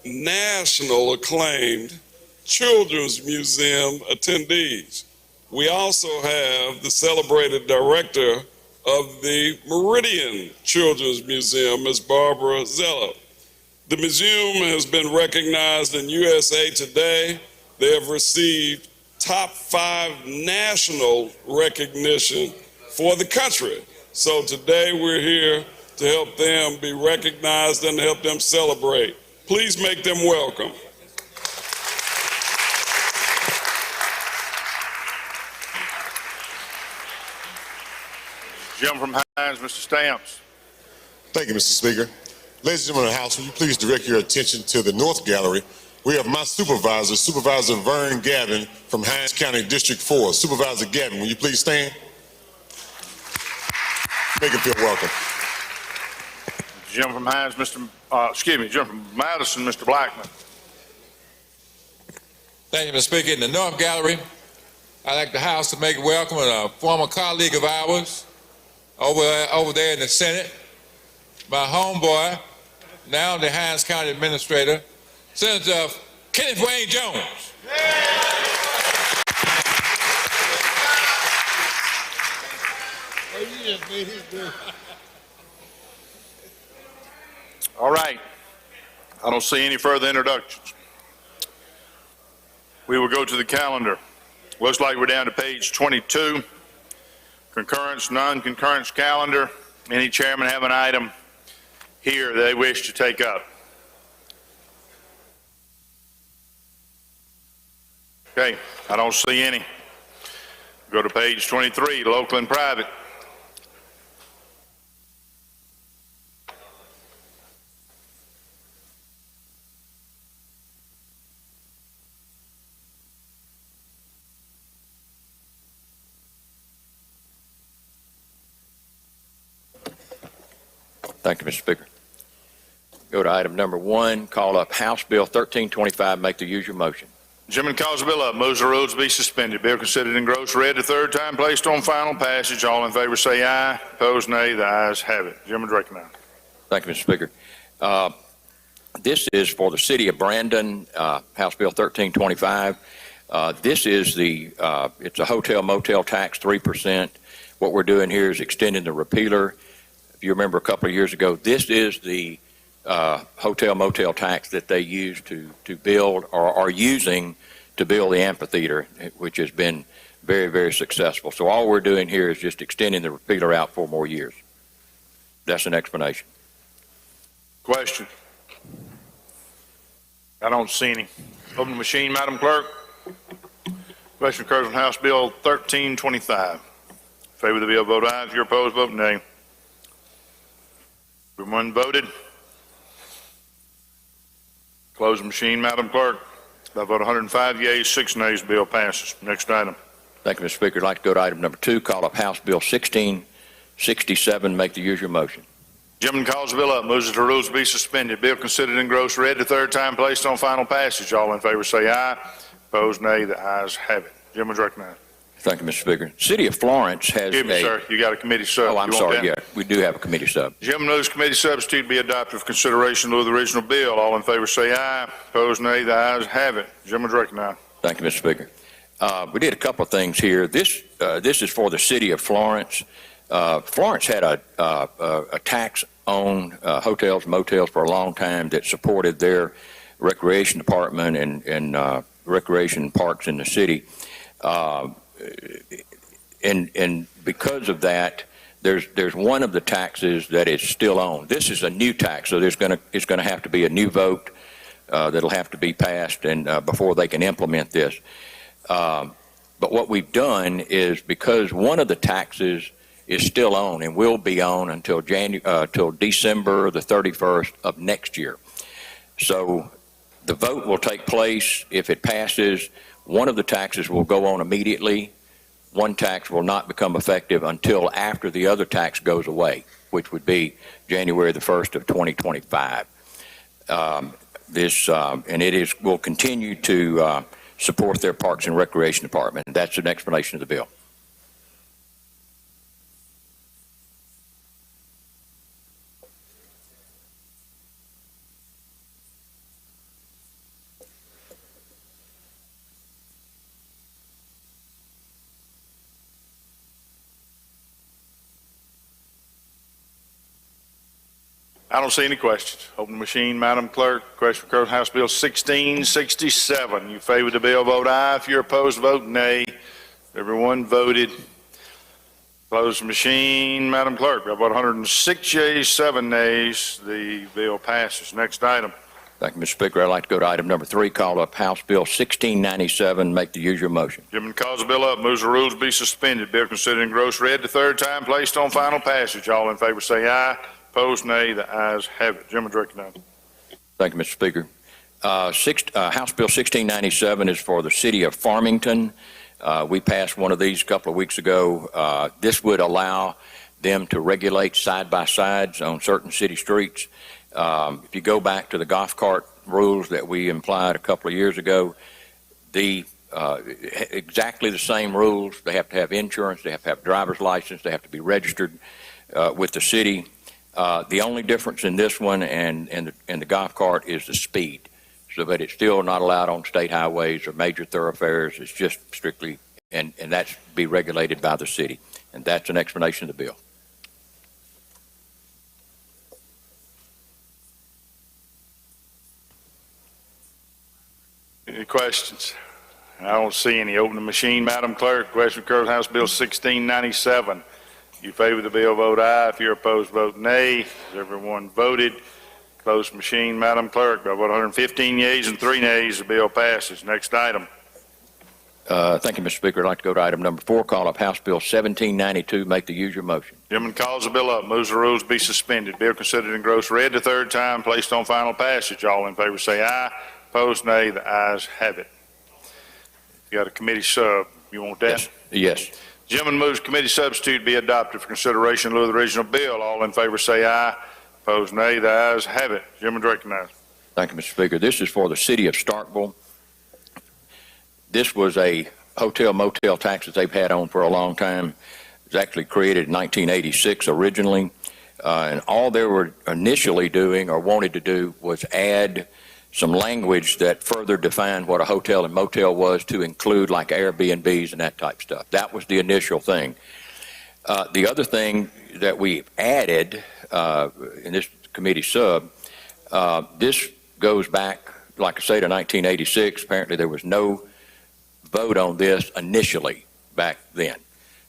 national acclaimed Children's Museum attendees. We also have the celebrated director of the Meridian Children's Museum, Ms. Barbara Zeller. The museum has been recognized in USA Today. They have received top 5 national recognition for the country. So today we're here to help them be recognized and to help them celebrate. Please make them welcome. Jim from Hines, Mr. Stamps. Thank you, Mr. Speaker. Ladies and gentlemen of the House, will you please direct your attention to the North Gallery? We have my supervisor, Supervisor Vern Gavin from Hines County District 4. Supervisor Gavin, will you please stand? Make him feel welcome. Jim from Hines, Jim from Madison, Mr. Blackman. Thank you, Mr. Speaker. In the North Gallery, I'd like the House to make welcome a former colleague of ours over there in the Senate, my homeboy, now the Hines County Administrator, Senator Kenneth Wayne Jones. All right. I don't see any further introductions. We will go to the calendar. Looks like we're down to page 22. Concurrence, non-concurrence calendar. Any chairman have an item here they wish to take up? Okay, I don't see any. Go to page 23, local and private. Thank you, Mr. Speaker. Go to item number 1, call up House Bill 1325, make the usual motion. Chairman calls the bill up, moves the rules be suspended. Bill considered in gross read the third time, placed on final passage. All in favor say aye, opposed nay, the ayes have it. Chairman recognized. Thank you, Mr. Speaker. This is for the city of Brandon, House Bill 1325. This is it's a hotel motel tax, 3%. What we're doing here is extending the repealer. If you remember a couple of years ago, this is the hotel motel tax that they use to build or are using to build the amphitheater, which has been very, very successful. So all we're doing here is just extending the repealer out 4 more years. That's an explanation. Question? I don't see any. Open the machine, Madam Clerk. Question occurs on House Bill 1325. In favor of the bill, vote aye. If you're opposed, vote nay. Everyone voted. Close the machine, Madam Clerk. By vote 105 yeas, 6 nays, bill passes. Next item. Thank you, Mr. Speaker. I'd like to go to item number 2, call up House Bill 1667. Make the usual motion. Gentleman calls the bill up, moves that the rules be suspended. Bill considered in gross read the third time, placed on final passage. All in favor say aye. Opposed, nay. The ayes have it. Gentleman's recognized. Thank you, Mr. Speaker. City of Florence has Excuse me, sir. You got a committee sub. Oh, I'm You want sorry. that? Yeah, we do have a committee sub. Gentleman moves committee substitute be adopted for consideration of the original bill. All in favor say aye. Opposed, nay. The ayes have it. Gentleman's recognized. Thank you, Mr. Speaker. We did a couple of things here. This is for the city of Florence. Florence had a tax on hotels, motels for a long time that supported their recreation department and recreation parks in the city. And because of that, there's one of the taxes that is still on. This is a new tax, so it's going to have to be a new vote that'll have to be passed and before they can implement this. But what we've done is, because one of the taxes is still on and will be on until December the 31st of next year. So the vote will take place. If it passes, one of the taxes will go on immediately. One tax will not become effective until after the other tax goes away, which would be January the 1st of 2025. And it will continue to support their Parks and Recreation Department. That's an explanation of the bill. I don't see any questions. Open the machine, Madam Clerk. Question occurs on House Bill 1667. You favor the bill, vote aye. If you're opposed, vote nay. Everyone voted. Close the machine, Madam Clerk. By vote 106 yeas, 7 nays, the bill passes. Next item. Thank you, Mr. Speaker. I'd like to go to item number 3, call up House Bill 1697. Make the usual motion. Gentleman calls the bill up, moves the rules be suspended. Bill considered in gross read the third time, placed on final passage. All in favor say aye. Opposed, nay. The ayes have it. Gentleman's recognized. Thank you, Mr. Speaker. House Bill 1697 is for the city of Farmington. We passed one of these a couple of weeks ago. This would allow them to regulate side-by-sides on certain city streets. If you go back to the golf cart rules that we implied a couple of years ago, exactly the same rules. They have to have insurance, they have to have a driver's license, they have to be registered with the city. The only difference in this one and the golf cart is the speed, so that it's still not allowed on state highways or major thoroughfares. It's just strictly, and that's be regulated by the city. And that's an explanation of the bill. Any questions? I don't see any. Open the machine, Madam Clerk. Question occurs House Bill 1697. You favor the bill, vote aye. If you're opposed, vote nay. Has everyone voted? Close the machine, Madam Clerk. By vote 115 yeas and 3 nays, the bill passes. Next item. Thank you, Mr. Speaker. I'd like to go to item number 4, call up House Bill 1792. Make the usual motion. Gentleman calls the bill up, moves the rules be suspended. Bill considered in gross read the third time, placed on final passage. All in favor say aye. Opposed, nay. The ayes have it. You got a committee sub. You want that? Yes. Gentleman moves committee substitute be adopted for consideration in lieu of the original bill. All in favor say aye. Opposed, nay. The ayes have it. Gentleman recognized. Thank you, Mr. Speaker. This is for the city of Starkville. This was a hotel motel tax that they've had on for a long time. It was actually created in 1986 originally. And all they were initially doing or wanted to do was add some language that further defined what a hotel and motel was to include like Airbnbs and that type stuff. That was the initial thing. The other thing that we added in this committee sub, this goes back, like I say, to 1986. Apparently there was no vote on this initially back then.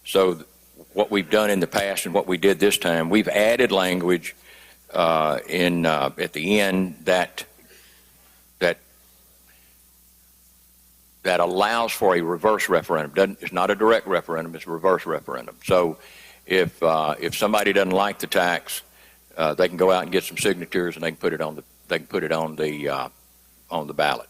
So what we've done in the past and what we did this time, we've added language at the end that allows for a reverse referendum. It's not a direct referendum, it's a reverse referendum. So if somebody doesn't like the tax, they can go out and get some signatures and they can put it on the ballot.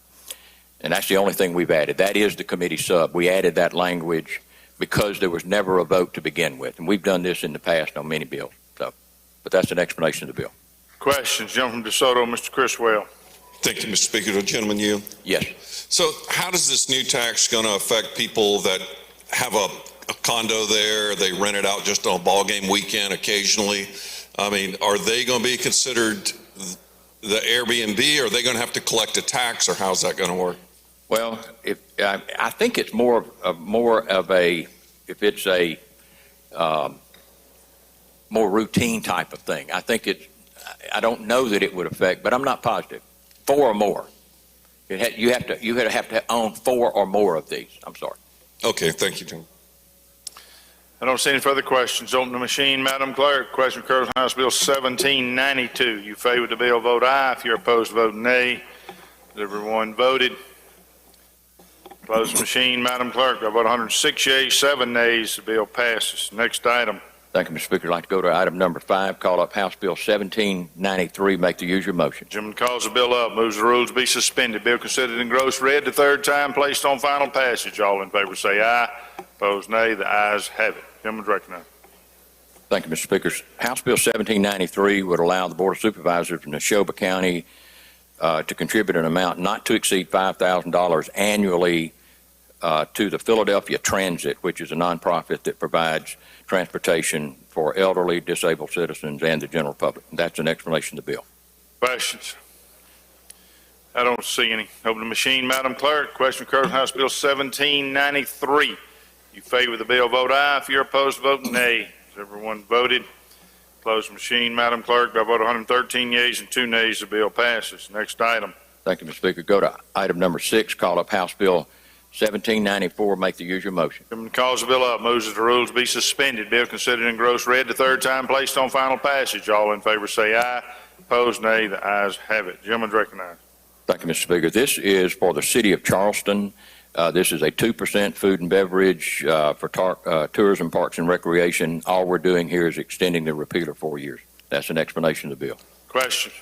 And that's the only thing we've added. That is the committee sub. We added that language because there was never a vote to begin with. And we've done this in the past on many bills. So, but that's an explanation of the bill. Questions? Gentleman from DeSoto, Mr. Criswell. Thank you, Mr. Speaker. The gentleman yield. Yes. So how does this new tax going to affect people that have a condo there, they rent it out just on a ball game weekend occasionally? I mean, are they going to be considered the Airbnb, or are they going to have to collect a tax, or how's that going to work? Well, I think it's more of a, if it's a more routine type of thing. I don't know that it would affect, but I'm not positive. 4 or more. You have to own 4 or more of these. I'm sorry. Okay, thank you, Tim. I don't see any further questions. Open the machine, Madam Clerk. Question occurs on House Bill 1792. You favor the bill, vote aye. If you're opposed, vote nay. Has everyone voted? Close the machine, Madam Clerk. By vote 106 yeas, 7 nays, the bill passes. Next item. Thank you, Mr. Speaker. I'd like to go to item number 5, call up House Bill 1793. Make the usual motion. Gentleman calls the bill up, moves the rules be suspended. Bill considered in gross read the third time, placed on final passage. All in favor say aye. Opposed, nay. The ayes have it. Gentleman's recognized. Thank you, Mr. Speaker. House Bill 1793 would allow the Board of Supervisors in Neshoba County to contribute an amount not to exceed $5,000 annually to the Philadelphia Transit, which is a nonprofit that provides transportation for elderly, disabled citizens, and the general public. That's an explanation of the bill. Questions? I don't see any. Open the machine, Madam Clerk. Question occurs on House Bill 1793. You favor the bill, vote aye. If you're opposed, vote nay. Has everyone voted? Close the machine, Madam Clerk. By vote 113 yeas and 2 nays, the bill passes. Next item. Thank you, Mr. Speaker. Go to item number 6, call up House Bill 1794. Make the usual motion. Gentleman calls the bill up, moves that the rules be suspended. Bill considered in gross read the third time, placed on final passage. All in favor say aye. Opposed, nay. The ayes have it. Gentleman's recognized. Thank you, Mr. Speaker. This is for the city of Charleston. This is a 2% food and beverage for tourism, parks, and recreation. All we're doing here is extending the repealer 4 years. That's an explanation of the bill. Questions?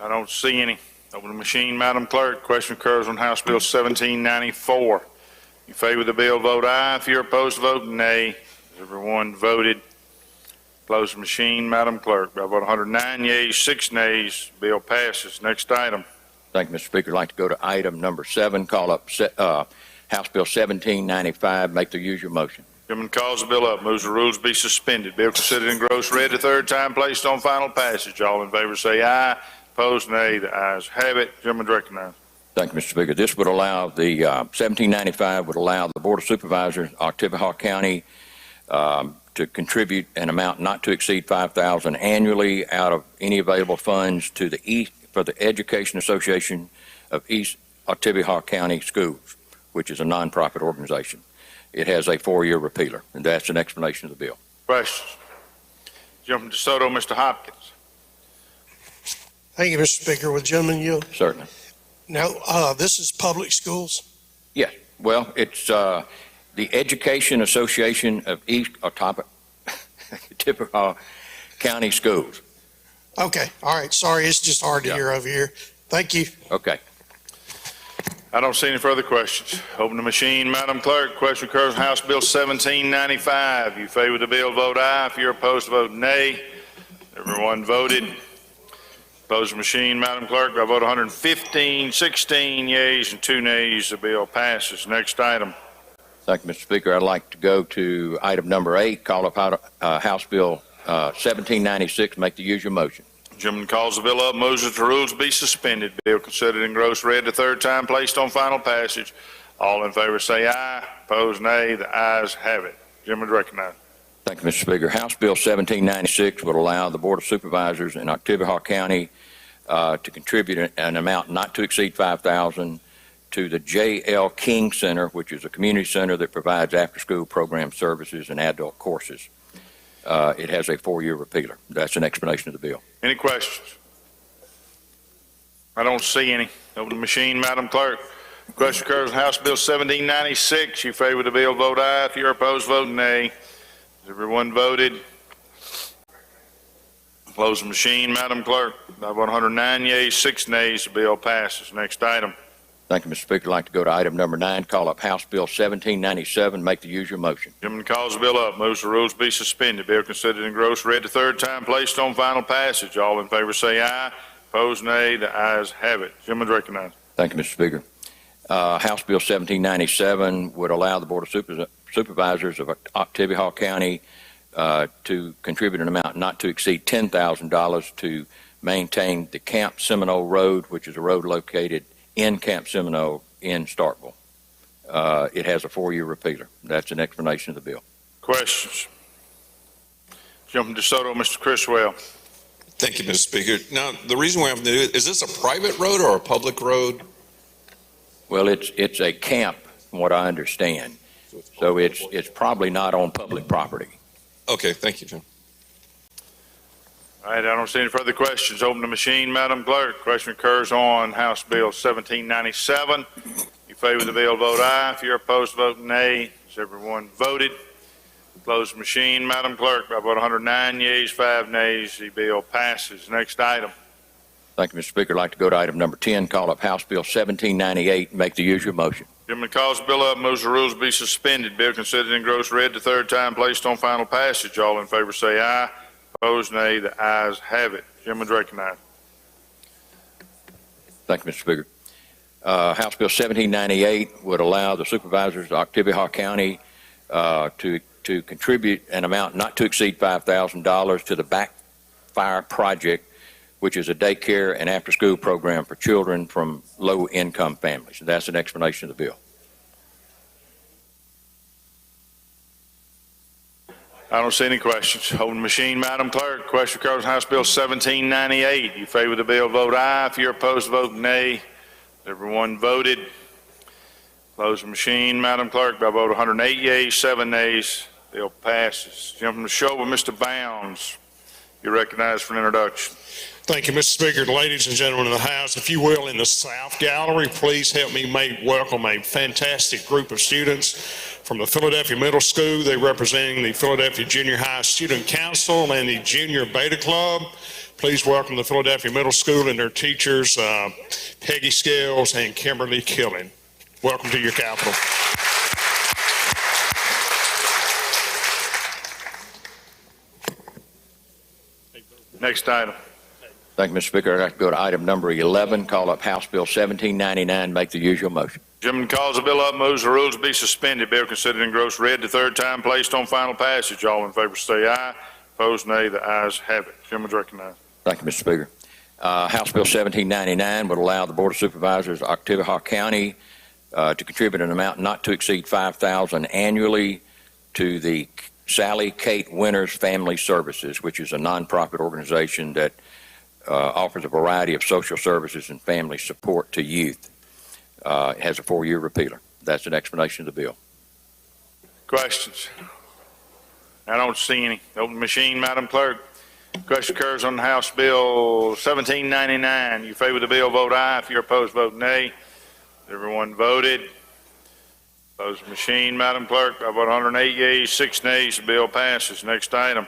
I don't see any. Open the machine, Madam Clerk. Question occurs on House Bill 1794. You favor the bill, vote aye. If you're opposed, vote nay. Has everyone voted? Close the machine, Madam Clerk. By vote 109 yeas, 6 nays, bill passes. Next item. Thank you, Mr. Speaker. I'd like to go to item number 7, call up House Bill 1795. Make the usual motion. Gentleman calls the bill up, moves the rules be suspended. Bill considered in gross read the third time, placed on final passage. All in favor say aye. Opposed, nay. The ayes have it. Gentleman's recognized. Thank you, Mr. Speaker. This would allow the 1795 would allow the Board of Supervisors, Oktibbeha County, to contribute an amount not to exceed $5,000 annually out of any available funds to the for the Education Association of East Oktibbeha County Schools, which is a nonprofit organization. It has a 4-year repealer, and that's an explanation of the bill. Questions? Gentleman DeSoto, Mr. Hopkins. Thank you, Mr. Speaker. Will the gentleman yield? Certainly. Now, this is public schools? Yes. Well, it's the Education Association of East Oktibbeha County Schools. Okay. All right. Sorry, it's just hard to hear over here. Thank you. Okay. I don't see any further questions. Open the machine, Madam Clerk. Question occurs on House Bill 1795. You favor the bill, vote aye. If you're opposed, vote nay. Everyone voted. Close the machine, Madam Clerk. By vote 115, 16 yeas and 2 nays, the bill passes. Next item. Thank you, Mr. Speaker. I'd like to go to item number 8, call up House Bill 1796. Make the usual motion. Gentleman calls the bill up, moves that the rules be suspended. Bill considered in gross read the third time, placed on final passage. All in favor say aye. Opposed, nay. The ayes have it. Gentleman recognized. Thank you, Mr. Speaker. House Bill 1796 would allow the Board of Supervisors in Oktibbeha County to contribute an amount not to exceed $5,000 to the J.L. King Center, which is a community center that provides after-school program services and adult courses. It has a 4-year repealer. That's an explanation of the bill. Any questions? I don't see any. Open the machine, Madam Clerk. Question occurs on House Bill 1796. You favor the bill, vote aye. If you're opposed, vote nay. Has everyone voted? Close the machine, Madam Clerk. By 109 yeas, 6 nays, the bill passes. Next item. Thank you, Mr. Speaker. I'd like to go to item number 9, call up House Bill 1797. Make the usual motion. Gentleman calls the bill up, moves the rules be suspended. Bill considered and engrossed, read the third time, placed on final passage. All in favor say aye. Opposed, nay. The ayes have it. Gentleman's recognized. Thank you, Mr. Speaker. House Bill 1797 would allow the Board of Supervisors of Oktibbeha County to contribute an amount not to exceed $10,000 to maintain the Camp Seminole Road, which is a road located in Camp Seminole in Starkville. It has a 4-year repealer. That's an explanation of the bill. Questions? Gentleman DeSoto, Mr. Criswell. Thank you, Mr. Speaker. Now, the reason we have to do it, is this a private road or a public road? Well, it's a camp, from what I understand. So it's probably not on public property. Okay, thank you, Jim. All right, I don't see any further questions. Open the machine, Madam Clerk. Question occurs on House Bill 1797. You favor the bill, vote aye. If you're opposed, vote nay. Has everyone voted? Close the machine, Madam Clerk. By vote 109 yeas, 5 nays, the bill passes. Next item. Thank you, Mr. Speaker. I'd like to go to item number 10, call up House Bill 1798, and make the usual motion. Gentleman calls the bill up, moves the rules be suspended. Bill considered and engrossed, read the third time, placed on final passage. All in favor say aye. Opposed, nay. The ayes have it. Gentleman's recognized. Thank you, Mr. Speaker. House Bill 1798 would allow the supervisors of Oktibbeha County to contribute an amount not to exceed $5,000 to the Backfire Project, which is a daycare and after-school program for children from low-income families. And that's an explanation of the bill. I don't see any questions. Open the machine, Madam Clerk. Question occurs on House Bill 1798. You favor the bill, vote aye. If you're opposed, vote nay. Everyone voted. Close the machine, Madam Clerk. By vote 108 yeas, 7 nays, bill passes. Gentleman Show with Mr. Bounds. You're recognized for an introduction. Thank you, Mr. Speaker. Ladies and gentlemen of the House, if you will, in the South Gallery, please help me welcome a fantastic group of students from the Philadelphia Middle School. They're representing the Philadelphia Junior High Student Council and the Junior Beta Club. Please welcome the Philadelphia Middle School and their teachers, Peggy Scales and Kimberly Killen. Welcome to your capital. Next item. Thank you, Mr. Speaker. I'd like to go to item number 11, call up House Bill 1799, make the usual motion. Gentleman calls the bill up, moves the rules to be suspended. Bill considered and engrossed, read the third time, placed on final passage. All in favor say aye. Opposed, nay. The ayes have it. Gentleman's recognized. Thank you, Mr. Speaker. House Bill 1799 would allow the Board of Supervisors of Oktibbeha County to contribute an amount not to exceed $5,000 annually to the Sally Kate Winters Family Services, which is a nonprofit organization that offers a variety of social services and family support to youth. It has a 4-year repealer. That's an explanation of the bill. Questions? I don't see any. Open the machine, Madam Clerk. Question occurs on House Bill 1799. You favor the bill, vote aye. If you're opposed, vote nay. Everyone voted. Close the machine, Madam Clerk. By vote 108 yeas, 6 nays, the bill passes. Next item.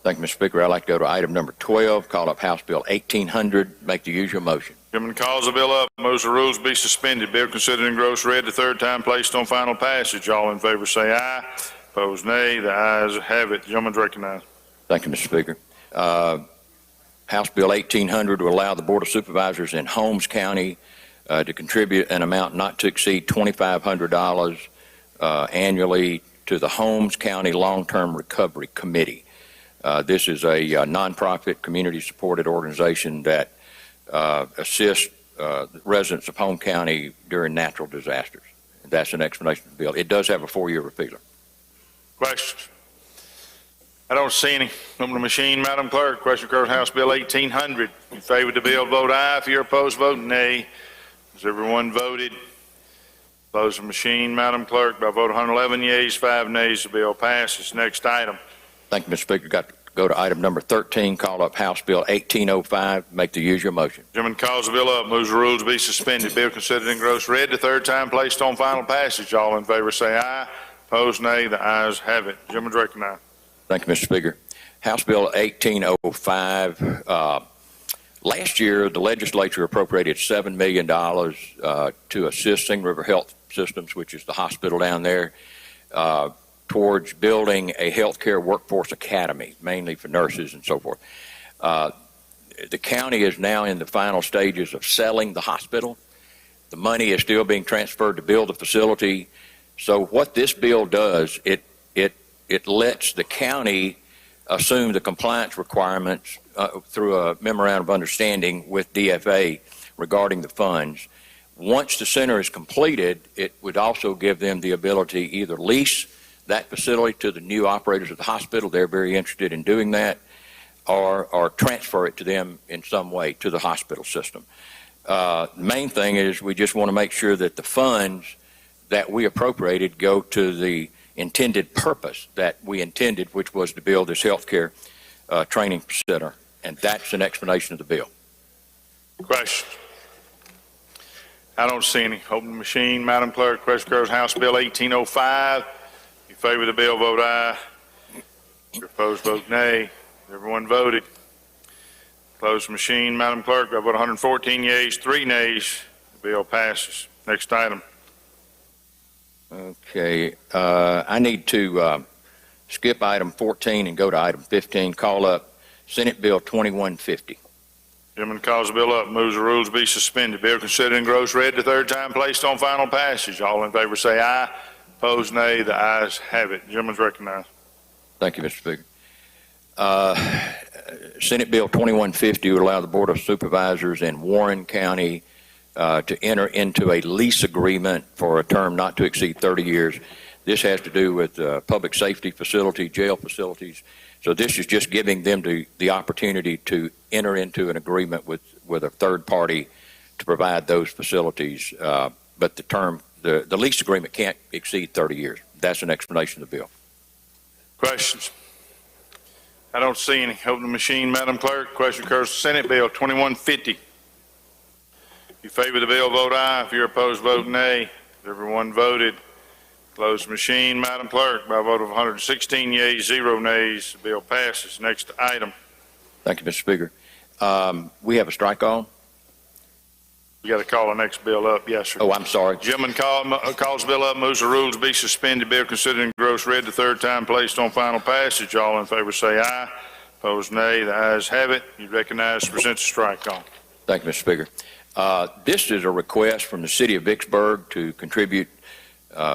Thank you, Mr. Speaker. I'd like to go to item number 12, call up House Bill 1800, make the usual motion. Gentleman calls the bill up, moves the rules be suspended. Bill considered and engrossed, read the third time, placed on final passage. All in favor say aye. Opposed, nay. The ayes have it. Gentleman's recognized. Thank you, Mr. Speaker. House Bill 1800 will allow the Board of Supervisors in Holmes County to contribute an amount not to exceed $2,500 annually to the Holmes County Long-Term Recovery Committee. This is a nonprofit, community-supported organization that assists residents of Holmes County during natural disasters. That's an explanation of the bill. It does have a 4-year repealer. Questions? I don't see any. Open the machine, Madam Clerk. Question occurs House Bill 1800. In favor of the bill, vote aye. If you're opposed, vote nay. Has everyone voted? Close the machine, Madam Clerk. By vote 111 yeas, 5 nays, the bill passes. Next item. Thank you, Mr. Speaker. Got to go to item number 13, call up House Bill 1805. Make the usual motion. Gentleman calls the bill up, moves the rules to be suspended. Bill considered engrossed, read the third time, placed on final passage. All in favor say aye. Opposed, nay. The ayes have it. Gentleman's recognized. Thank you, Mr. Speaker. House Bill 1805. Last year, the legislature appropriated $7 million to assist Singing River Health Systems, which is the hospital down there, towards building a healthcare workforce academy, mainly for nurses and so forth. The county is now in the final stages of selling the hospital. The money is still being transferred to build the facility. So what this bill does, it lets the county assume the compliance requirements through a memorandum of understanding with DFA regarding the funds. Once the center is completed, it would also give them the ability to either lease that facility to the new operators of the hospital, they're very interested in doing that, or transfer it to them in some way to the hospital system. The main thing is we just want to make sure that the funds that we appropriated go to the intended purpose that we intended, which was to build this healthcare training center, and that's an explanation of the bill. Questions? I don't see any. Open the machine, Madam Clerk. Question occurs House Bill 1805. If you favor the bill, vote aye. If you're opposed, vote nay. Everyone voted. Close the machine, Madam Clerk. I vote 114 yeas, 3 nays. The bill passes. Next item. Okay, I need to skip item 14 and go to item 15. Call up Senate Bill 2150. Gentleman calls the bill up, moves the rules to be suspended. Bill considered engrossed, read the third time, placed on final passage. All in favor say aye. Opposed, nay. The ayes have it. Gentleman's recognized. Thank you, Mr. Speaker. Senate Bill 2150 would allow the Board of Supervisors in Warren County to enter into a lease agreement for a term not to exceed 30 years. This has to do with public safety facility, jail facilities. So this is just giving them the opportunity to enter into an agreement with a third party to provide those facilities. But the lease agreement can't exceed 30 years. That's an explanation of the bill. Questions? I don't see any. Open the machine, Madam Clerk. Question occurs Senate Bill 2150. If you favor the bill, vote aye. If you're opposed, vote nay. Everyone voted. Close the machine, Madam Clerk. By a vote of 116 yeas, 0 nays, the bill passes. Next item. Thank you, Mr. Speaker. We have a strike on. You got to call the next bill up. Yes, sir. Oh, I'm sorry. Gentleman calls the bill up, moves the rules to be suspended. Bill considered engrossed, read the third time, placed on final passage. All in favor say aye. Opposed, nay. The ayes have it. You recognize to present the strike on. Thank you, Mr. Speaker. This is a request from the city of Vicksburg to contribute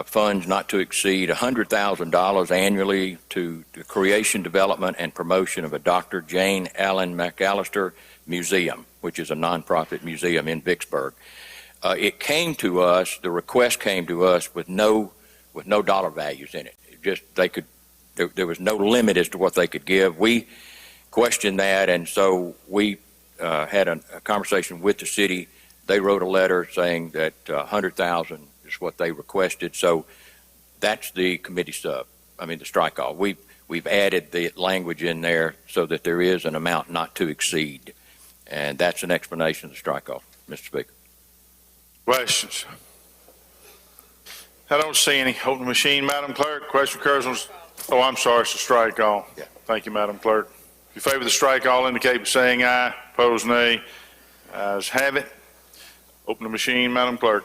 funds not to exceed $100,000 annually to the creation, development, and promotion of a Dr. Jane Allen McAllister Museum, which is a nonprofit museum in Vicksburg. It came to us, the request came to us with no dollar values in it. There was no limit as to what they could give. We questioned that, and so we had a conversation with the city. They wrote a letter saying that $100,000 is what they requested. So that's the committee the strike off. We've added the language in there so that there is an amount not to exceed. And that's an explanation of the strike off, Mr. Speaker. Questions? I don't see any. Open the machine, Madam Clerk. Question occurs on, I'm sorry, it's a strike all. Yeah. Thank you, Madam Clerk. If you favor the strike all, indicate by saying aye. Opposed, nay. Ayes have it. Open the machine, Madam Clerk.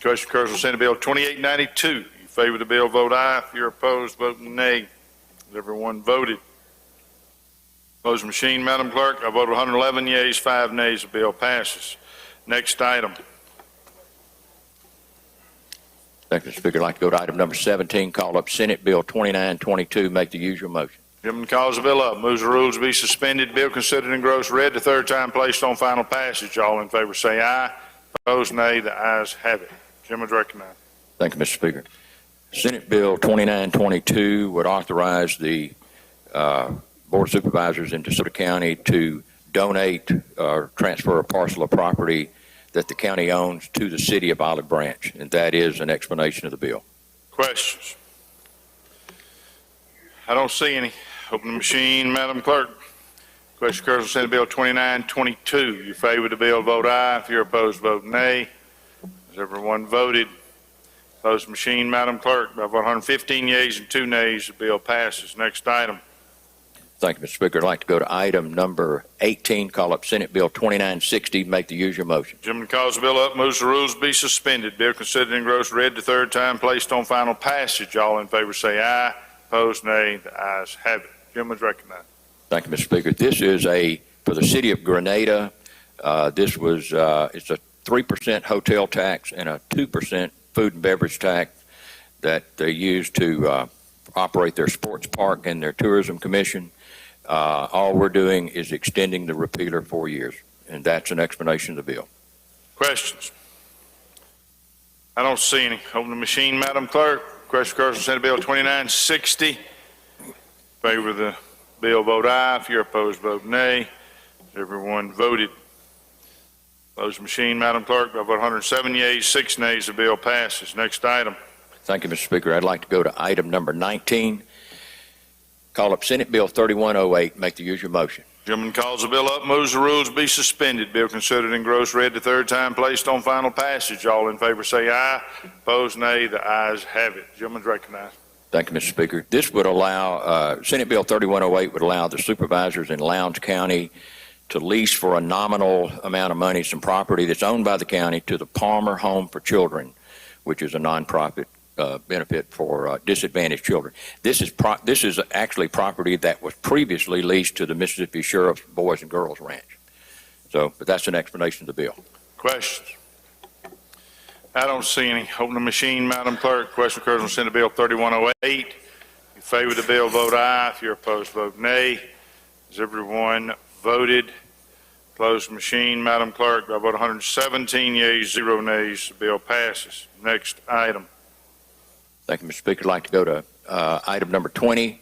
Question occurs on Senate Bill 2892. You favor the bill, vote aye. If you're opposed, vote nay. Everyone voted. Close the machine, Madam Clerk. I vote 111 yeas, 5 nays. The bill passes. Next item. Thank you, Mr. Speaker. I'd like to go to item number 17, call up Senate Bill 2922. Make the usual motion. Gentleman calls the bill up, moves the rules to be suspended. Bill considered engrossed, read the third time, placed on final passage. All in favor say aye. Opposed, nay. The ayes have it. Gentleman's recognized. Thank you, Mr. Speaker. Senate Bill 2922 would authorize the Board of Supervisors in DeSoto County to donate or transfer a parcel of property that the county owns to the city of Olive Branch, and that is an explanation of the bill. Questions? I don't see any. Open the machine, Madam Clerk. Question occurs on Senate Bill 2922. You favor the bill, vote aye. If you're opposed, vote nay. Has everyone voted? Close the machine, Madam Clerk. By 115 yeas and 2 nays, the bill passes. Next item. Thank you, Mr. Speaker. I'd like to go to item number 18, call up Senate Bill 2960. Make the usual motion. Gentleman calls the bill up, moves the rules be suspended. Bill considered and engrossed, read the third time, placed on final passage. All in favor say aye. Opposed, nay. The ayes have it. Gentleman's recognized. Thank you, Mr. Speaker. This is for the city of Grenada. It's a 3% hotel tax and a 2% food and beverage tax that they use to operate their sports park and their tourism commission. All we're doing is extending the repealer 4 years, and that's an explanation of the bill. Questions? I don't see any. Open the machine, Madam Clerk. Question occurs on Senate Bill 2960. Favor of the bill, vote aye. If you're opposed, vote nay. Everyone voted. Close the machine, Madam Clerk. By 107 yeas, 6 nays, the bill passes. Next item. Thank you, Mr. Speaker. I'd like to go to item number 19. Call up Senate Bill 3108. Make the usual motion. Gentleman calls the bill up, moves the rules be suspended. Bill considered and engrossed, read the third time, placed on final passage. All in favor say aye. Opposed, nay. The ayes have it. Gentleman's recognized. Thank you, Mr. Speaker. This would allow, Senate Bill 3108 would allow the supervisors in Lowndes County to lease for a nominal amount of money some property that's owned by the county to the Palmer Home for Children, which is a nonprofit benefit for disadvantaged children. This is actually property that was previously leased to the Mississippi Sheriff's Boys and Girls Ranch. But that's an explanation of the bill. Questions? I don't see any. Open the machine, Madam Clerk. Question occurs on Senate Bill 3108. You favor the bill, vote aye. If you're opposed, vote nay. Has everyone voted? Close the machine, Madam Clerk. By vote 117 yeas, 0 nays, the bill passes. Next item. Thank you, Mr. Speaker. I'd like to go to item number 20.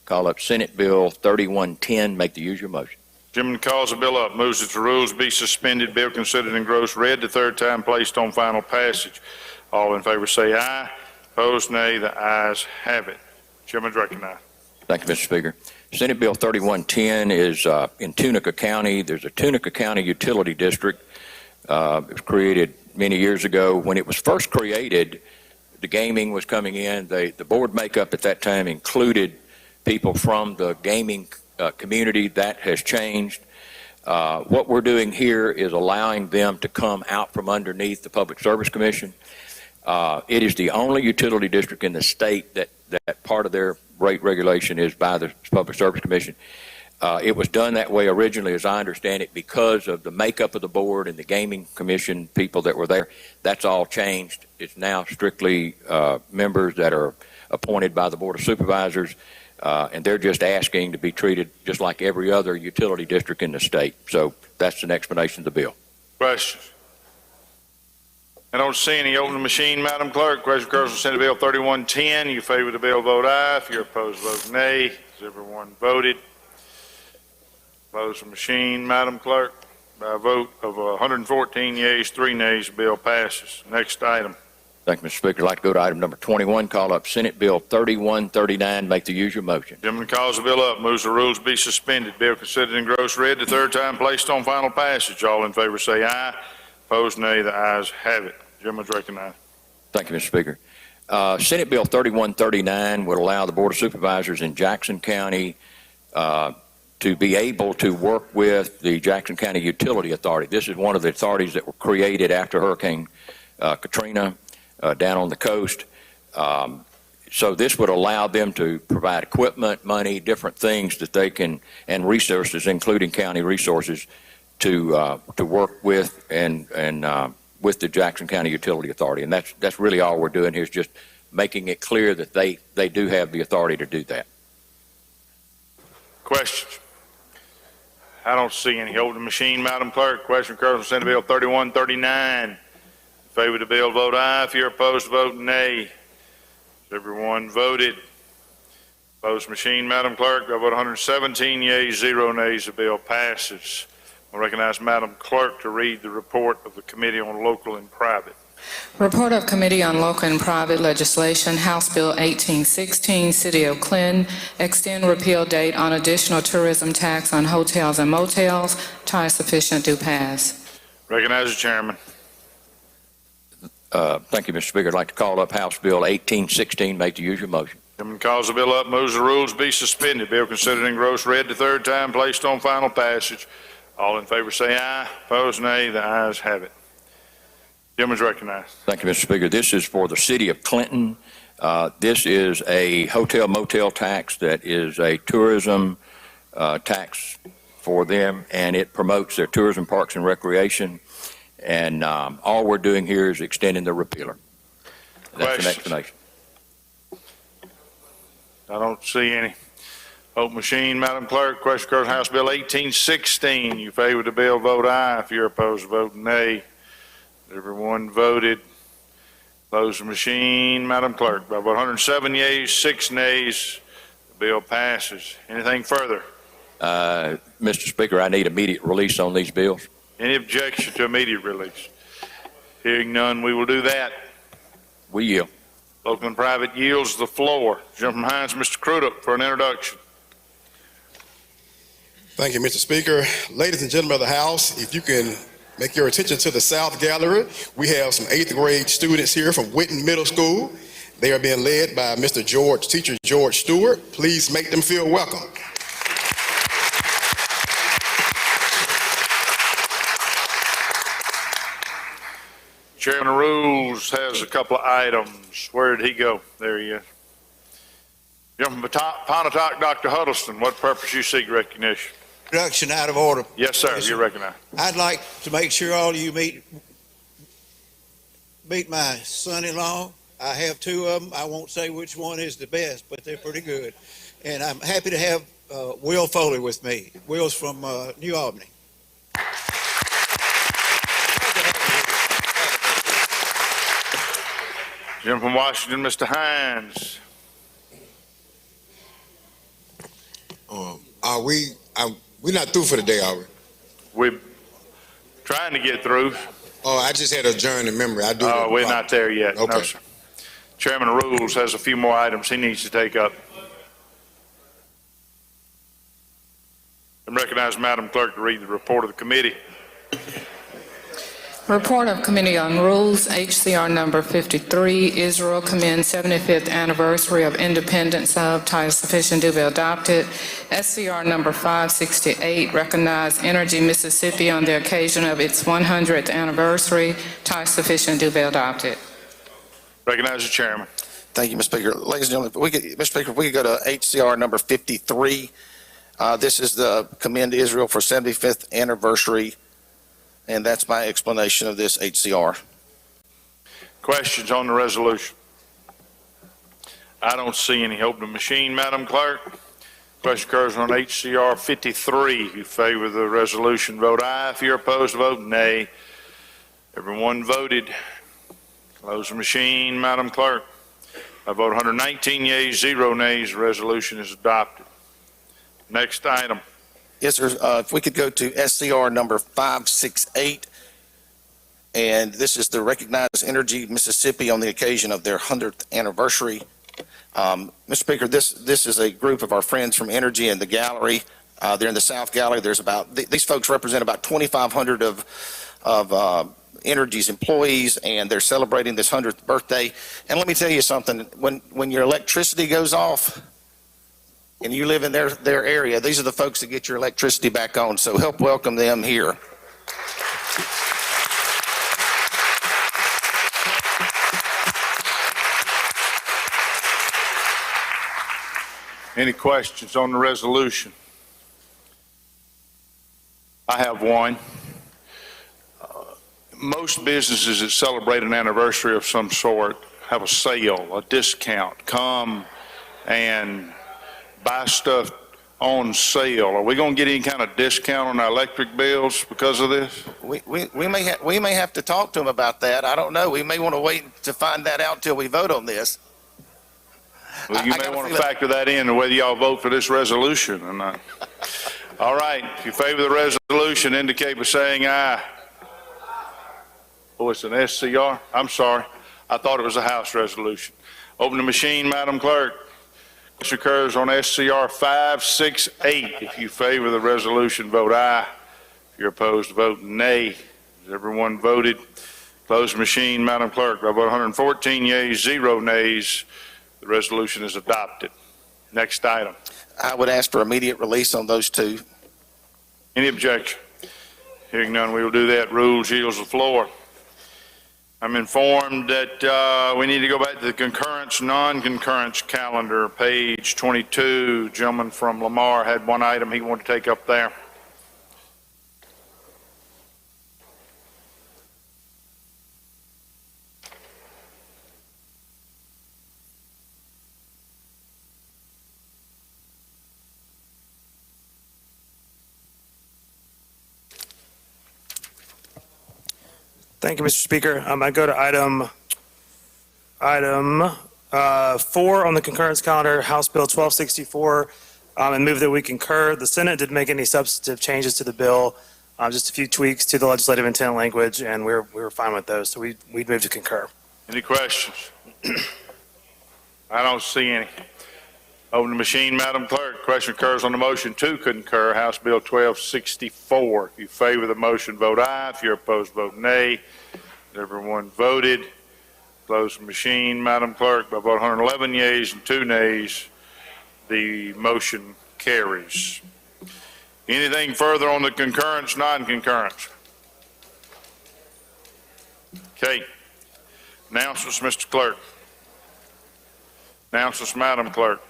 Call up Senate Bill 3110. Make the usual motion. Gentleman calls the bill up, moves that the rules be suspended. Bill considered and engrossed, read the third time, placed on final passage. All in favor say aye. Opposed, nay. The ayes have it. Chairman's recognized. Thank you, Mr. Speaker. Senate Bill 3110 is in Tunica County. There's a Tunica County utility district. It was created many years ago. When it was first created, the gaming was coming in. The board makeup at that time included people from the gaming community. That has changed. What we're doing here is allowing them to come out from underneath the Public Service Commission. It is the only utility district in the state that part of their rate regulation is by the Public Service Commission. It was done that way originally, as I understand it, because of the makeup of the board and the gaming commission people that were there. That's all changed. It's now strictly members that are appointed by the Board of Supervisors, and they're just asking to be treated just like every other utility district in the state. So that's an explanation of the bill. Questions? I don't see any. Open the machine, Madam Clerk. Question occurs on Senate Bill 3110. You favor the bill, vote aye. If you're opposed, vote nay. Has everyone voted? Close the machine, Madam Clerk. By a vote of 114 yeas, 3 nays, the bill passes. Next item. Thank you, Mr. Speaker. I'd like to go to item number 21, call up Senate Bill 3139. Make the usual motion. Gentleman calls the bill up, moves the rules be suspended. Bill considered and engrossed, read the third time, placed on final passage. All in favor say aye. Opposed, nay. The ayes have it. Gentleman's recognized. Thank you, Mr. Speaker. Senate Bill 3139 would allow the Board of Supervisors in Jackson County to be able to work with the Jackson County Utility Authority. This is one of the authorities that were created after Hurricane Katrina down on the coast. So this would allow them to provide equipment, money, different things that they can, and resources, including county resources, to work with and with the Jackson County Utility Authority. And that's really all we're doing here, is just making it clear that they do have the authority to do that. Questions? I don't see any. Hold the machine, Madam Clerk. Question occurs on Senate Bill 3139. In favor of the bill, vote aye. If you're opposed, vote nay. Has everyone voted? Close machine, Madam Clerk. By vote 117 yeas, 0 nays, the bill passes. I recognize Madam Clerk to read the report of the Committee on Local and Private. Report of Committee on Local and Private Legislation, House Bill 1816, City of Clinton, extend repeal date on additional tourism tax on hotels and motels. Tie sufficient, do pass. Recognize the chairman. Thank you, Mr. Speaker. I'd like to call up House Bill 1816. Make the usual motion. Chairman calls the bill up, moves the rules be suspended. Bill considered engrossed, read the third time, placed on final passage. All in favor say aye. Opposed, nay. The ayes have it. Gentleman's recognized. Thank you, Mr. Speaker. This is for the City of Clinton. This is a hotel motel tax that is a tourism tax for them, and it promotes their tourism, parks, and recreation. And all we're doing here is extending the repealer. That's an explanation. I don't see any. Vote machine, Madam Clerk. Question occurs House Bill 1816. You favor the bill, vote aye. If you're opposed, vote nay. Everyone voted. Close the machine, Madam Clerk. By 107 yeas, 6 nays, the bill passes. Anything further? Mr. Speaker, I need immediate release on these bills. Any objection to immediate release? Hearing none, we will do that. We yield. Local and private yields the floor. Gentleman from Hines, Mr. Crudup, for an introduction. Thank you, Mr. Speaker. Ladies and gentlemen of the House, if you can make your attention to the South Gallery, we have some 8th grade students here from Whitten Middle School. They are being led by Teacher George Stewart. Please make them feel welcome. Chairman of Rules has a couple of items. Where did he go? There he is. Gentleman from Pontotoc, Dr. Huddleston, what purpose you seek recognition? Introduction out of order. Yes, sir, you're recognized. I'd like to make sure all of you meet my son-in-law. I have 2 of them. I won't say which one is the best, but they're pretty good. And I'm happy to have Will Foley with me. Will's from New Albany. Gentleman from Washington, Mr. Hines. We're not through for the day, are we? We're trying to get through. Oh, I just had a adjourned in memory. We're not there yet. Okay. No, sir. Chairman of Rules has a few more items he needs to take up. I recognize Madam Clerk to read the report of the committee. Report of Committee on Rules, HCR number 53, Israel commends 75th anniversary of independence of, title sufficient, do be adopted. SCR number 568, recognize Energy Mississippi on the occasion of its 100th anniversary, title sufficient, do be adopted. Recognize the chairman. Thank you, Mr. Speaker. Ladies and gentlemen, Mr. Speaker, if we could go to HCR number 53. This is the commend Israel for 75th anniversary. And that's my explanation of this HCR. Questions on the resolution? I don't see any. Open the machine, Madam Clerk. Question occurs on HCR 53. If you favor the resolution, vote aye. If you're opposed, vote nay. Everyone voted. Close the machine, Madam Clerk. I vote 119 yeas, 0 nays. The resolution is adopted. Next item. Yes, sir. If we could go to SCR number 568, and this is to recognize Energy Mississippi on the occasion of their 100th anniversary. Mr. Speaker, this is a group of our friends from Energy in the gallery. They're in the South Gallery. These folks represent about 2,500 of Energy's employees, and they're celebrating this 100th birthday. And let me tell you something, when your electricity goes off, and you live in their area, these are the folks that get your electricity back on, so help welcome them here. Any questions on the resolution? I have one. Most businesses that celebrate an anniversary of some sort have a sale, a discount. Come and buy stuff on sale. Are we going to get any kind of discount on our electric bills because of this? We may have to talk to them about that. I don't know. We may want to wait to find that out until we vote on this. Well, you may want to factor that in to whether y'all vote for this resolution or not. All right. If you favor the resolution, indicate by saying aye. Oh, it's an SCR? I'm sorry. I thought it was a House resolution. Open the machine, Madam Clerk. Question occurs on SCR 568. If you favor the resolution, vote aye. If you're opposed, vote nay. Has everyone voted? Close the machine, Madam Clerk. By vote 114 yeas, 0 nays, the resolution is adopted. Next item. I would ask for immediate release on those two. Any objection? Hearing none, we will do that. Rules yields the floor. I'm informed that we need to go back to the concurrence, non-concurrence calendar, page 22. Gentleman from Lamar had one item he wanted to take up there. Thank you, Mr. Speaker. I go to item 4 on the concurrence calendar, House Bill 1264, and move that we concur. The Senate didn't make any substantive changes to the bill, just a few tweaks to the legislative intent language, and we were fine with those. So we'd move to concur. Any questions? I don't see any. Open the machine, Madam Clerk. Question occurs on the motion to concur, House Bill 1264. If you favor the motion, vote aye. If you're opposed, vote nay. Has everyone voted? Close the machine, Madam Clerk. By vote 111 yeas and 2 nays, the motion carries. Anything further on the concurrence, non-concurrence? Okay. Announcements, Mr. Clerk. Announcements, Madam Clerk.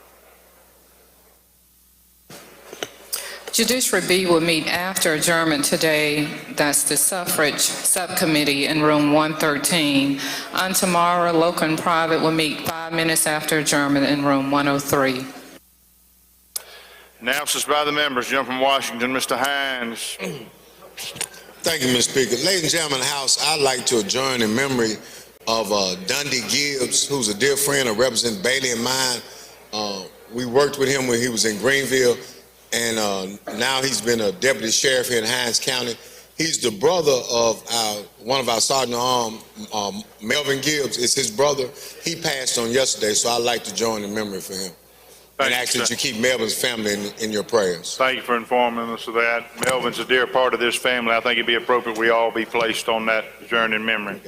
Judiciary B will meet after adjournment today. That's the suffrage subcommittee in room 113. On tomorrow, local and private will meet 5 minutes after adjournment in room 103. Announcements by the members. Gentleman from Washington, Mr. Hines. Thank you, Mr. Speaker. Ladies and gentlemen of the House, I'd like to adjourn in memory of Dundee Gibbs, who's a dear friend of Representative Bailey and mine. We worked with him when he was in Greenville, and now he's been a deputy sheriff here in Hinds County. He's the brother of one of our sergeant-at-arms, Melvin Gibbs. It's his brother. He passed on yesterday, so I'd like to join in memory for him. And ask that you keep Melvin's family in your prayers. Thank you for informing us of that. Melvin's a dear part of this family. I think it'd be appropriate we all be placed on that journey in memory.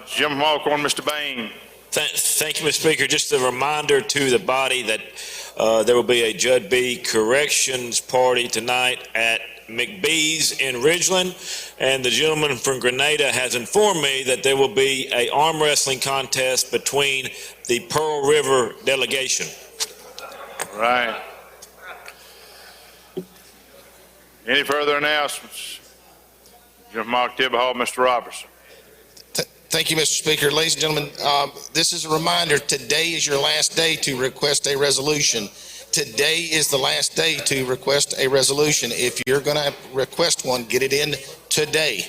Jim from Alcorn, Mr. Bain. Thank you, Mr. Speaker. Just a reminder to the body that there will be a Judd B. Corrections Party tonight at McBee's in Ridgeland, and the gentleman from Grenada has informed me that there will be an arm wrestling contest between the Pearl River delegation. Right. Any further announcements? Jim Mark Tibble, Mr. Robertson. Thank you, Mr. Speaker. Ladies and gentlemen, this is a reminder. Today is your last day to request a resolution. Today is the last day to request a resolution. If you're going to request one, get it in today.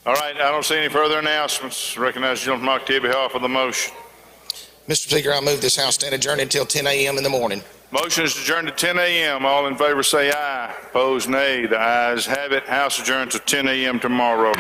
All right, I don't see any further announcements. Recognize the gentleman from Octavia for the motion. Mr. Speaker, I move this House stand adjourned until 10 a.m. in the morning. Motion is adjourned to 10 a.m. All in favor say aye. Opposed, nay. The ayes have it. House adjourned to 10 a.m. tomorrow.